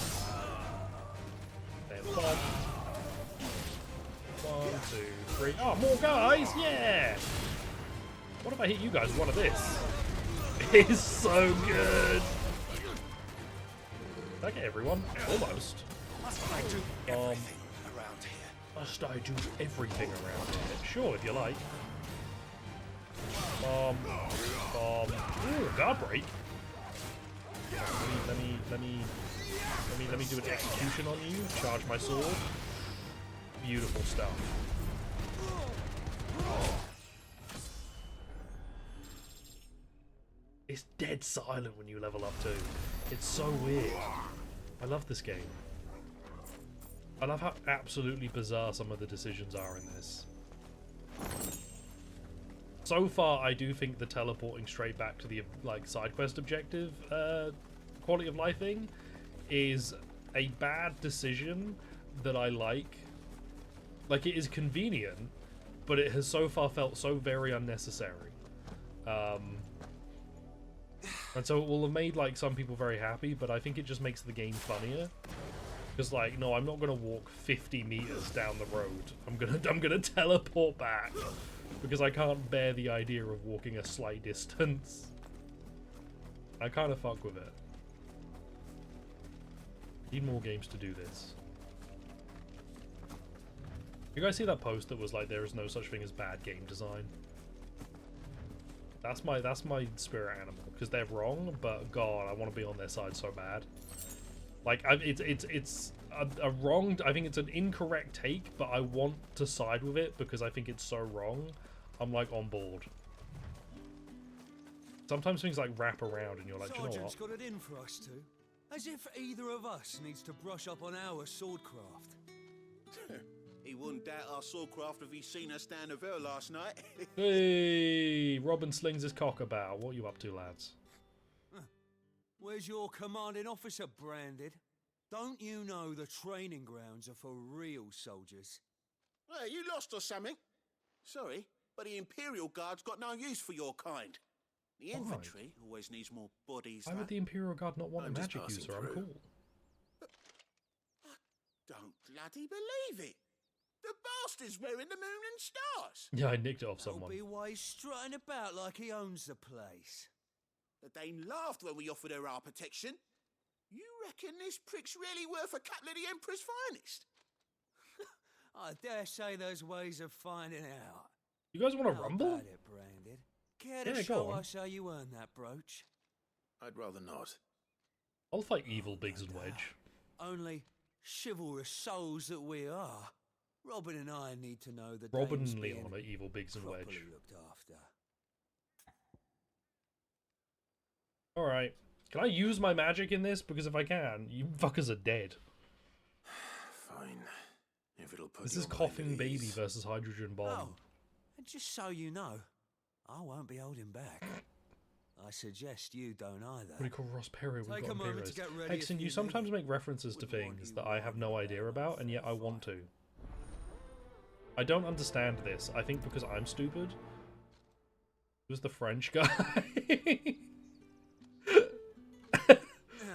Then 1, 2, 3. Oh, more guys! Yeah! What if I hit you guys with one of this? It's so good! Did I get everyone? Almost. Must I do everything around here? Must I do everything around here? Sure, if you like. Bomb. Ooh, guard break. Let me do an execution on you. Charge my sword. Beautiful stuff. It's dead silent when you level up too. It's so weird. I love this game. I love how absolutely bizarre some of the decisions are in this. So far, I do think the teleporting straight back to the like side quest objective quality of life thing is a bad decision that I like. Like, it is convenient, but it has so far felt so very unnecessary. And so it will have made like some people very happy, but I think it just makes the game funnier. Because like, no, I'm not gonna walk 50 meters down the road. I'm gonna teleport back because I can't bear the idea of walking a slight distance. I kind of fuck with it. Need more games to do this. You guys see that post that was like, there is no such thing as bad game design? That's my spirit animal, because they're wrong, but God, I want to be on their side so bad. Like, it's a wrong. I think it's an incorrect take, but I want to side with it because I think it's so wrong. I'm like on board. Sometimes things like wrap around, and you're like, you know what? Sergeant's got it in for us two, as if either of us needs to brush up on our swordcraft. He wouldn't doubt our swordcraft if he'd seen us stand there last night. Hey, Robin slings his cock about. What are you up to, lads? Where's your commanding officer, Branded? Don't you know the training grounds are for real soldiers? Hey, you lost or something? Sorry, but the Imperial Guard's got no use for your kind. The infantry always needs more bodies. Why would the Imperial Guard not want a magic user? I'm cool. Don't bloody believe it. The bastard's wearing the moon and stars. Yeah, I nicked it off someone. He'll be wise strutting about like he owns the place. The Dane laughed when we offered her our protection. You reckon this prick's really worth a couple of the Emperor's finest? I dare say there's ways of finding out. You guys want to rumble? How about it, Branded? Care to show us how you earned that brooch? I'd rather not. I'll fight evil Biggs and Wedge. Only chivalrous souls that we are. Robin and I need to know that Robin Dane's and being Leon are evil Biggs and properly Wedge. looked after. Alright. Can I use my magic in this? Because if I can, you fuckers are dead. Fine. If it'll put This your is mind Coughing at Baby ease. versus Hydrogen Bomb. Oh, and just so you know, I won't be holding back. I suggest you don't either. What do you call Ross Perry? We've Take got a moment Imperials. to get ready. Hexen, you sometimes make references to things that I have no idea about, and yet I want to. I don't understand this. I think because I'm stupid. Who's the French guy?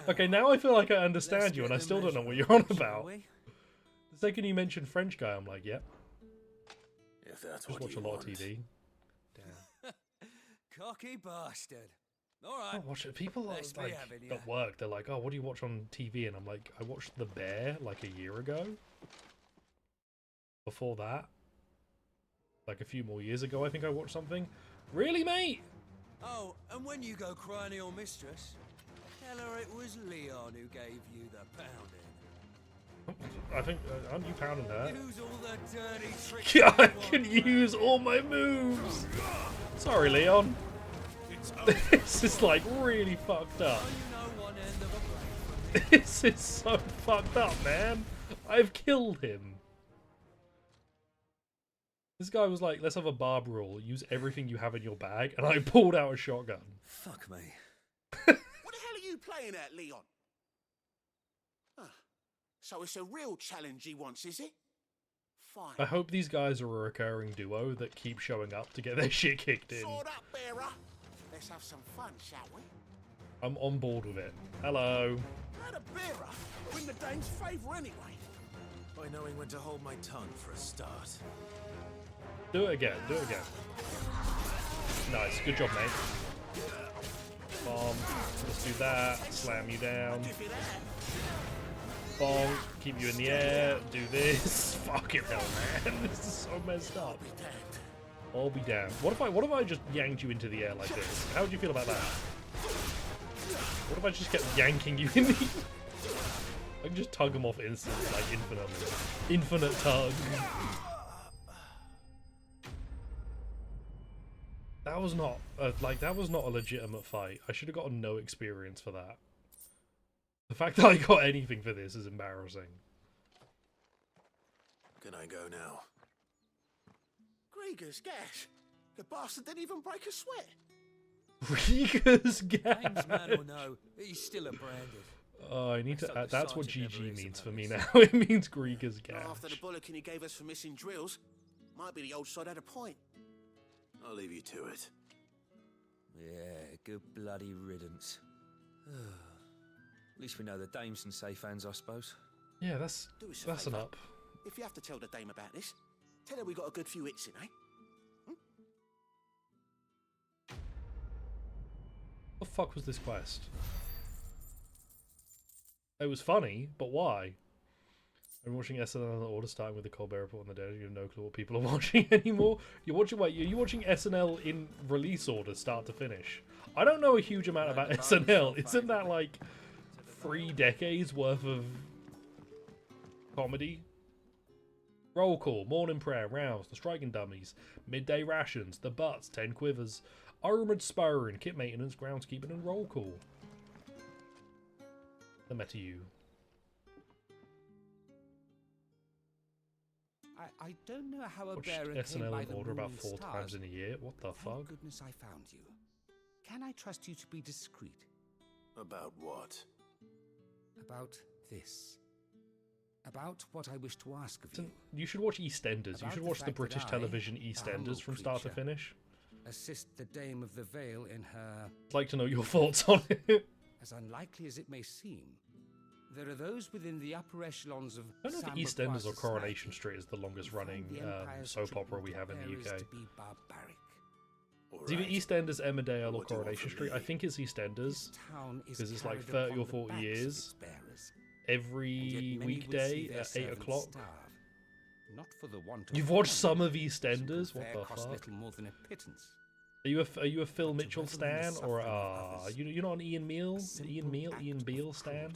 Okay, now I feel like I understand you, and I still don't know what you're on about. The second you mention French guy, I'm like, yep. If that's Just watch a lot of TV. Cocky bastard. All right. I watch it. People Let's be like having ya. at work, they're like, "Oh, what do you watch on TV?" And I'm like, "I watched The Bear like a year ago. Before that, like a few more years ago, I think I watched something." Really, mate? Oh, and when you go crying to your mistress, tell her it was Leon who gave you the pounding. I think aren't you pounding her? Use all the dirty tricks. Yeah, I can use all my moves. Sorry, Leon. This is like really fucked up. This is so fucked up, man. I've killed him. This guy was like, let's have a barb rule. Use everything you have in your bag. And I pulled out a shotgun. Fuck me. What the hell are you playing at, Leon? Huh. So it's a real challenge he wants, is it? Fine. I hope these guys are a recurring duo that keep showing up to get their shit kicked in. Sword up, bearer. Let's have some fun, shall we? I'm on board with it. Hello. Let a bearer win the dame's favour anyway. By knowing when to hold my tongue for a start. Do it again. Do it again. Nice. Good job, mate. Bomb. Let's do that. Slam you down. Bonk. Keep you in the air. Do this. Fucking hell, man. This is so messed up. I'll be damned. What if I just yanked you into the air like this? How would you feel about that? What if I just kept yanking you in the... I can just tug them off instantly, like infinitely. Infinite tug. That was not that was not a legitimate fight. I should have gotten no experience for that. The fact that I got anything for this is embarrassing. Can I go now? Grieger's gas. The bastard didn't even break a sweat. Grieger's gas. Man or no, he's still a branded. Oh, I need to. That's what GG means for me now. It means Grieger's gas. After the bollocking he gave us for missing drills, might be the old sod had a point. I'll leave you to it. Yeah, good bloody riddance. At least we know the dame's in safe hands, I suppose. Yeah, that's an up. If you have to tell the dame about this, tell her we got a good few hits in, eh? What the fuck was this quest? It was funny, but why? I'm watching SNL in order, starting with the Colbert Report on the day. You have no clue what people are watching anymore. You're watching you're watching SNL in release order, start to finish. I don't know a huge amount about SNL. Isn't that like 3 decades worth of comedy? Roll call, morning prayer, rounds, the striking dummies, midday rations, the butts, 10 quivers, armoured sparring, kit maintenance, groundskeeping, and roll call. The meta you. I don't know how a Watched bearer came SNL by in the order about moon 4 stars. times in a year. What the Thank fuck? goodness I found you. Can I trust you to be discreet? About what? About this. About what I wish to ask of you. You should watch EastEnders. You About should the watch the fact that British I, television a EastEnders humble from start to creature, finish. Assist the Dame of the Vale in her... I'd like to know your thoughts on it. As unlikely as it may seem, there are those within the upper echelons of... I don't know if EastEnders or Coronation Street is the longest running soap opera we have in the UK. It's either EastEnders, Emmerdale, or Coronation Street. I think it's EastEnders because it's like 30 or 40 years. Every weekday at 8 o'clock. Not for the want of You've watched some of EastEnders? What the cost fuck? little more than a pittance. Are you a Phil Mitchell stan or you're not an Ian Beale stan?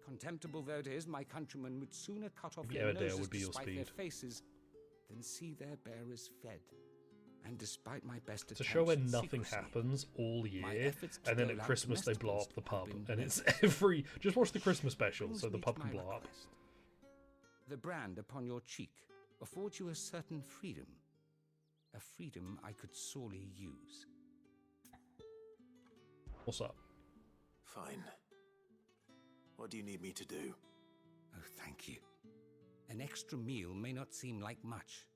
Contemptible though it is, my countrymen would sooner cut off Maybe their Emmerdale noses would be to your spite their speed. faces than see their bearers fed. And despite my best It's a show where attempts at nothing secrecy, happens all my year, efforts to and then dole at out Christmas they blow domesticables up the pub, have been and it's never- every. Just watch the Christmas special, Brings so the me pub to can my blow up. request. The brand upon your cheek affords you a certain freedom, a freedom I could sorely use. What's up? Fine. What do you need me to do? Oh, thank you. An extra meal may not seem like much,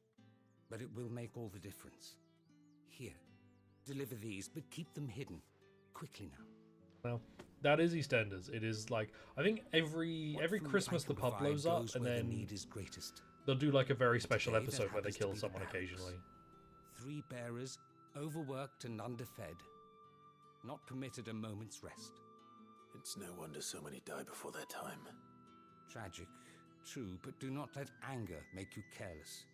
but it will make all the difference. Here, deliver these, but keep them hidden. Quickly now. Well, that is EastEnders. It is like, I think every Christmas the pub blows up, and then need is greatest. They'll do like a very special Today, episode where they happens to kill be the someone barrels. occasionally. 3 bearers, overworked and underfed, not permitted a moment's rest. It's no wonder so many die before their time. Tragic, true, but do not let anger make you careless.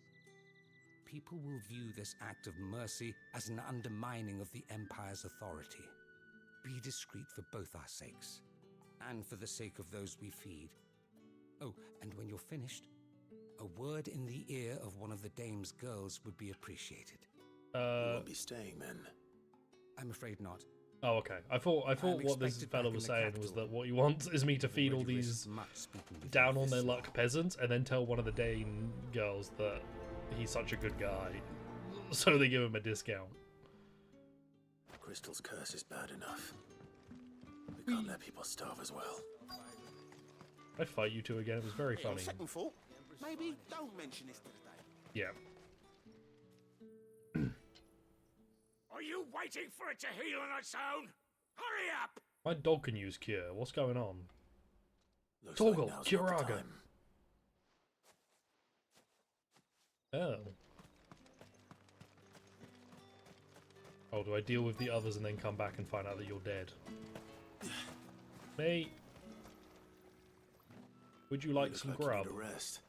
People will view this act of mercy as an undermining of the Empire's authority. Be discreet for both our sakes, and for the sake of those we feed. Oh, and when you're finished, a word in the ear of one of the dame's girls would be appreciated. You won't be staying then. I'm afraid not. Oh, okay. I thought what this fellow was saying was that what he wants is me to feed all these down on their luck peasants, and then tell one of the Dane girls that he's such a good guy, so they give him a discount. Crystal's curse is bad enough. We can't let people starve as well. I'd fight you two again. It was very Hey, on funny. second thought, maybe don't mention this to the day. Yeah. Are you waiting for it to heal on its own? Hurry up! My dog can use cure. What's going on? Looks Toggle, like now's not the Curaga. time. Oh. Oh, do I deal with the others and then come back and find out that you're dead? Mate. Would you like some grub? You need a rest.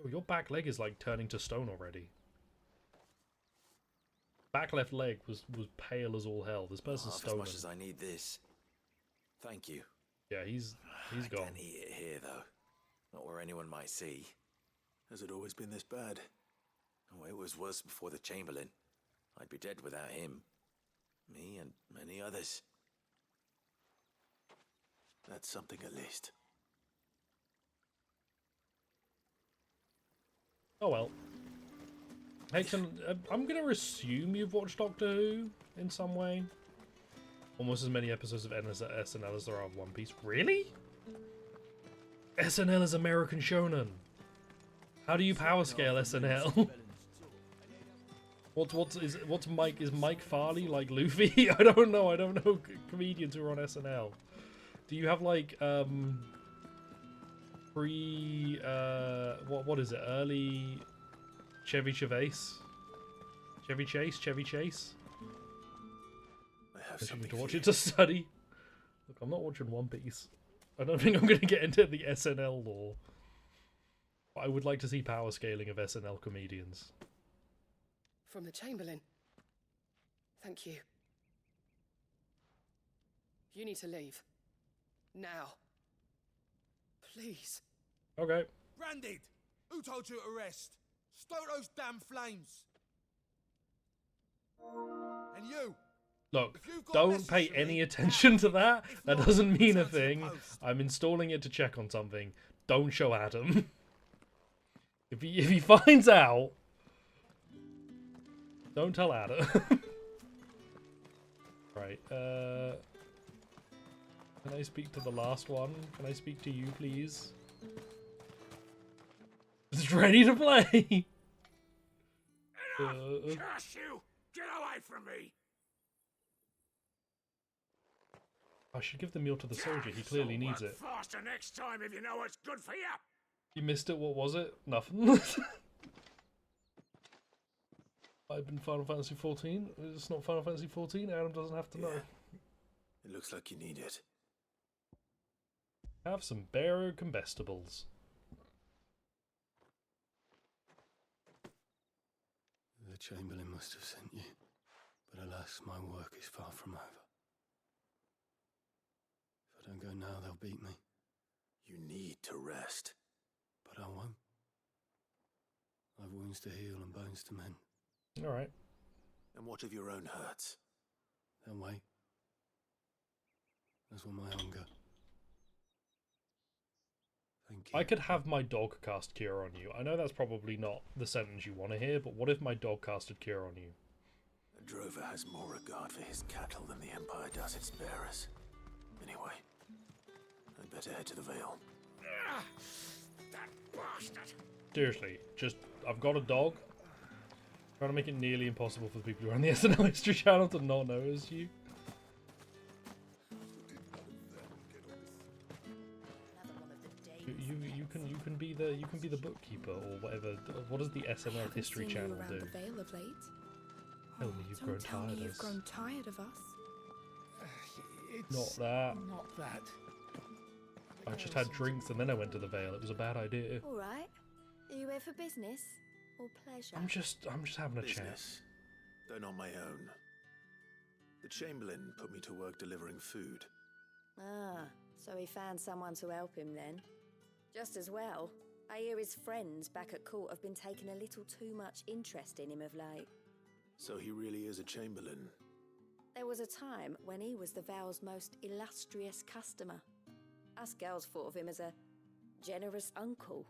Oh, your back leg is like turning to stone already. Back left leg was pale as all hell. This person's Half stolen. as much as I need this. Thank you. Yeah, he's I gone. can't eat it here, though. Not where anyone might see. Has it always been this bad? Oh, it was worse before the Chamberlain. I'd be dead without him. Me and many others. That's something at least. Oh well. Hexon, I'm going to assume you've watched Doctor Who in some way. Almost as many episodes of SNL as there are of One Piece. Really? SNL is American Shonen. How do you power scale SNL? What's Mike? Is Mike Farley like Luffy? I don't know. I don't know comedians who are on SNL. Do you have like what is it? Early Chevy Chase? I have something something to for watch you. it to study. Look, I'm not watching One Piece. I don't think I'm going to get into the SNL lore. But I would like to see power scaling of SNL comedians. From the Chamberlain. Thank you. You need to leave. Now. Please. Okay. Branded! Who told you to rest? Stoke those damn flames! And you! Look, If you've got a don't message pay for me, any attention to that. That doesn't mean a return to the thing. post. I'm installing it to check on something. Don't show Adam. If he finds out, don't tell Adam. Right. Can I speak to the last one? Can I speak to you, please? It's ready to play. Curse you! Get away from me! I should give the meal to the soldier. He clearly So needs work it. faster next time if you know what's good for you. You missed it. What was it? Nothing. I've been Final Fantasy 14. It's not Final Fantasy 14. Adam doesn't have to know. It looks like you need it. Have some Barrow combustibles. The Chamberlain must have sent you, but alas, my work is far from over. If I don't go now, they'll beat me. You need to rest. But I won't. I've wounds to heal and bones to mend. All right. And what of your own hurts? They'll wait. As will my hunger. Thank you. I could have my dog cast Cure on you. I know that's probably not the sentence you want to hear, but what if my dog casted Cure on you? A drover has more regard for his cattle than the Empire does its bearers. Anyway, I'd better head to the Vale. That bastard! Seriously, just I've got a dog. Trying to make it nearly impossible for the people who are on the SNL History channel to not notice you. You can be the bookkeeper or whatever. What does the SNL History channel do? The Vale of late. Tell me you've grown tired of You've us. grown tired of us. Not that. Not that. I just had drinks and then I went to the Vale. It was a bad idea. All right. Are you here for business or pleasure? I'm just having a chat. Business, though not my own. The Chamberlain put me to work delivering food. Ah, so he found someone to help him then. Just as well. I hear his friends back at court have been taking a little too much interest in him of late. So he really is a Chamberlain. There was a time when he was the Vale's most illustrious customer. Us girls thought of him as a generous uncle.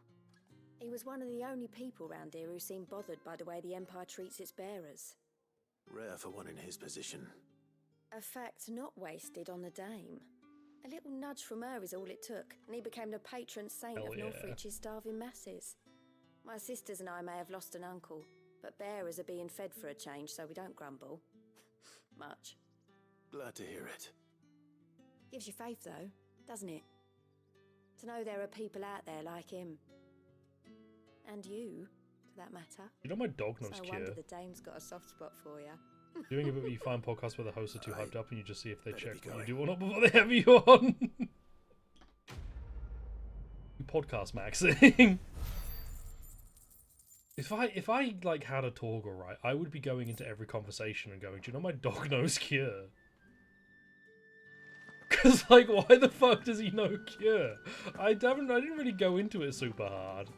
He was one of the only people round here who seemed bothered by the way the Empire treats its bearers. Rare for one in his position. A fact not wasted on the dame. A little nudge from her is all it took, and he became the patron saint of Northreach's starving masses. My sisters and I may have lost an uncle, but bearers are being fed for a change, so we don't grumble. Much. Glad to hear it. Gives you faith, though, doesn't it? To know there are people out there like him. And you, for that matter. You know my dog knows So I Cure. wonder the dame's got a soft spot for you. Doing a bit where you find podcasts where the hosts are too hyped up and you just see if they check what you do or not before they have you on. Podcast maxing. If I like had a Torgal, right, I would be going into every conversation and going, do you know my dog knows Cure? Cause like, why the fuck does he know Cure? I didn't really go into it super hard.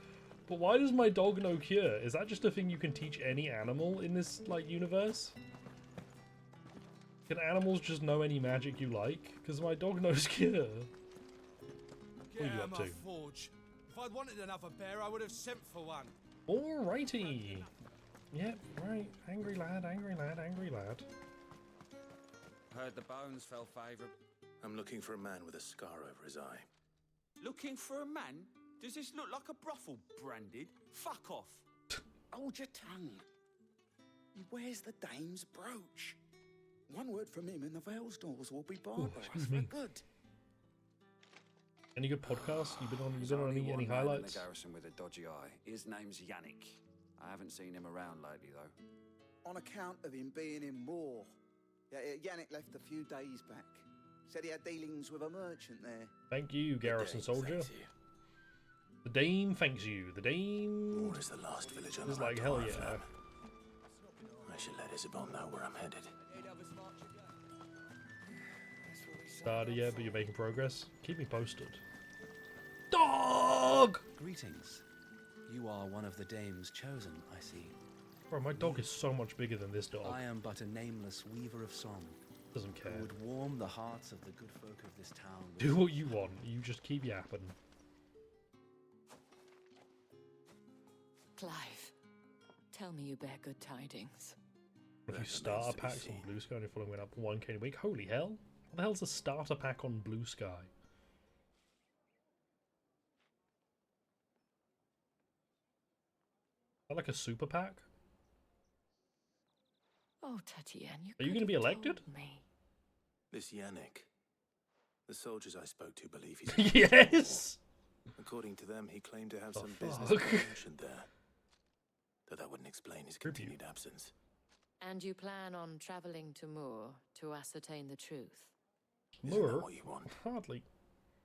But why does my dog know Cure? Is that just a thing you can teach any animal in this like universe? Can animals just know any magic you like? Because my dog knows Cure. What are you up to? Forge. If I'd wanted another bear, I would have sent for one. Alrighty. Yep, right. Angry lad, angry lad, angry lad. Heard the bones fell favourable. I'm looking for a man with a scar over his eye. Looking for a man? Does this look like a brothel, Branded? Fuck off. Hold your tongue. He wears the dame's brooch. One word from him and the Vale's doors will be barred by us for good. Any good podcasts? You've been on There's any only one man in highlights? the garrison with a dodgy eye. His name's Yannick. I haven't seen him around lately, though. On account of him being in war. Yeah, Yannick left a few days back. Said he had dealings with a merchant there. Thank you, Garrison Soldier. The Dame thanks you. The Dame War is the last village on is the like, map to hell our yeah. firm. I should let Isabel know where I'm headed. Started yet, but you're making progress. Keep me posted. Dog! Greetings. You are one of the dame's chosen, I see. Bro, my dog is so much bigger than this dog. I am but a nameless weaver of song. Doesn't care. Who would warm the hearts of the good folk of this town. Do what you want. You just keep yapping. Clive, tell me you bear good tidings. If you starter packs on Blue Sky and your following went up 1k a week, holy hell. What the hell's a starter pack on Blue Sky? Is that like a super pack? Oh, Tatienne, you Are you going to be elected? me. This Yannick. The soldiers I spoke to believe he's... Yes! According to them, he claimed to have some fuck? business mentioned there. Though that wouldn't explain his continued absence. And you plan on travelling to Moor to ascertain the truth? Moor? What you want? Hardly.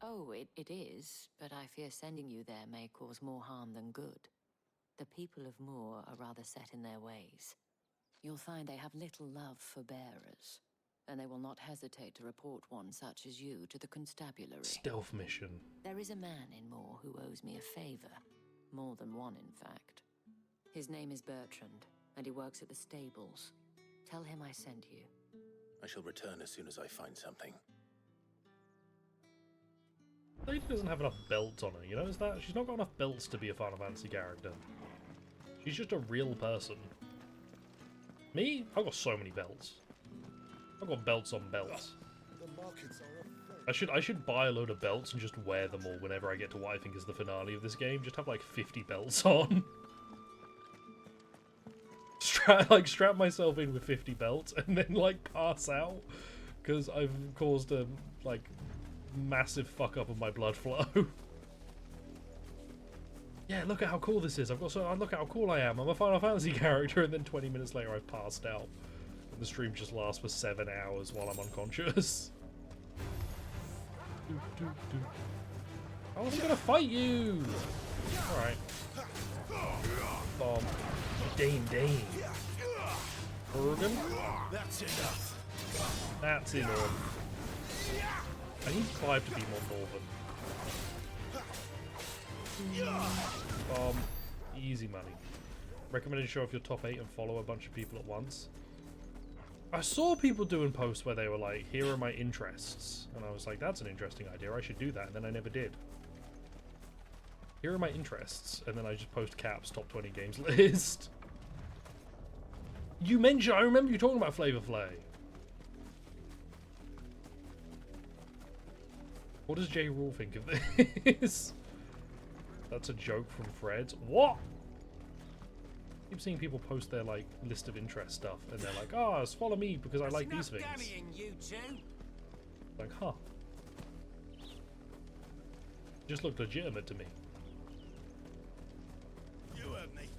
Oh, it is, but I fear sending you there may cause more harm than good. The people of Moor are rather set in their ways. You'll find they have little love for bearers, and they will not hesitate to report one such as you to the constabulary. Stealth mission. There is a man in Moor who owes me a favour. More than one, in fact. His name is Bertrand, and he works at the stables. Tell him I sent you. I shall return as soon as I find something. Lady doesn't have enough belts on her, you know, is that? She's not got enough belts to be a Final Fantasy character. She's just a real person. Me? I've got so many belts. I've got belts on belts. The markets are a very I should buy a load of belts and just wear them all whenever I get to what I think is the finale of this game. Just have like 50 belts on. Strap myself in with 50 belts and then like pass out because I've caused a like massive fuck up of my blood flow. Yeah, look at how cool this is. Look at how cool I am. I'm a Final Fantasy character, and then 20 minutes later I've passed out. And the stream just lasts for 7 hours while I'm unconscious. I wasn't gonna fight you! Alright. Bomb. Dane. Kurgan? That's enough. That's enough. I need Clive to be more northern. Bomb. Easy money. Recommended you show off your top 8 and follow a bunch of people at once. I saw people doing posts where they were like, here are my interests. And I was like, that's an interesting idea. I should do that. And then I never did. Here are my interests. And then I just post Cap's top 20 games list. You mentioned, I remember you talking about Flavor Flay. What does J. Rule think of this? That's a joke from Fred. What? I keep seeing people post their like list of interest stuff and they're like, oh, follow me because I like these things. You two. Like, huh. Just looked legitimate to me. You heard me.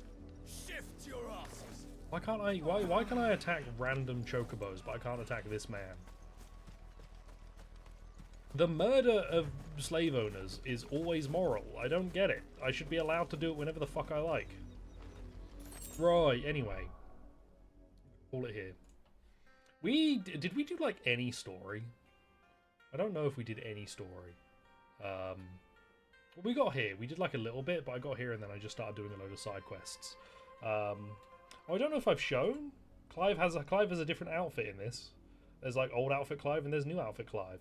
Shift your asses. Why can't I why can I attack random chocobos but I can't attack this man? The murder of slave owners is always moral. I don't get it. I should be allowed to do it whenever the fuck I like. Right, anyway. Call it here. Did we do like any story? I don't know if we did any story. Well, we got here. We did like a little bit, but I got here and then I just started doing a load of side quests. I don't know if I've shown. Clive has a different outfit in this. There's like old outfit Clive and there's new outfit Clive.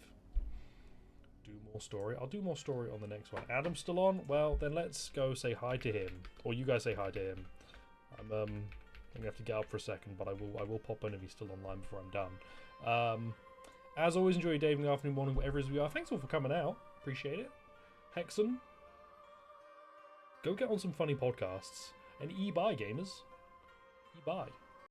Do more story. I'll do more story on the next one. Adam's still on? Well, then let's go say hi to him. Or you guys say hi to him. I'm gonna have to get up for a second, but I will pop in if he's still online before I'm done. As always, enjoy your day, evening, afternoon, morning, whatever it is we are. Thanks all for coming out. Appreciate it. Hexen, go get on some funny podcasts and e-buy gamers. E-buy.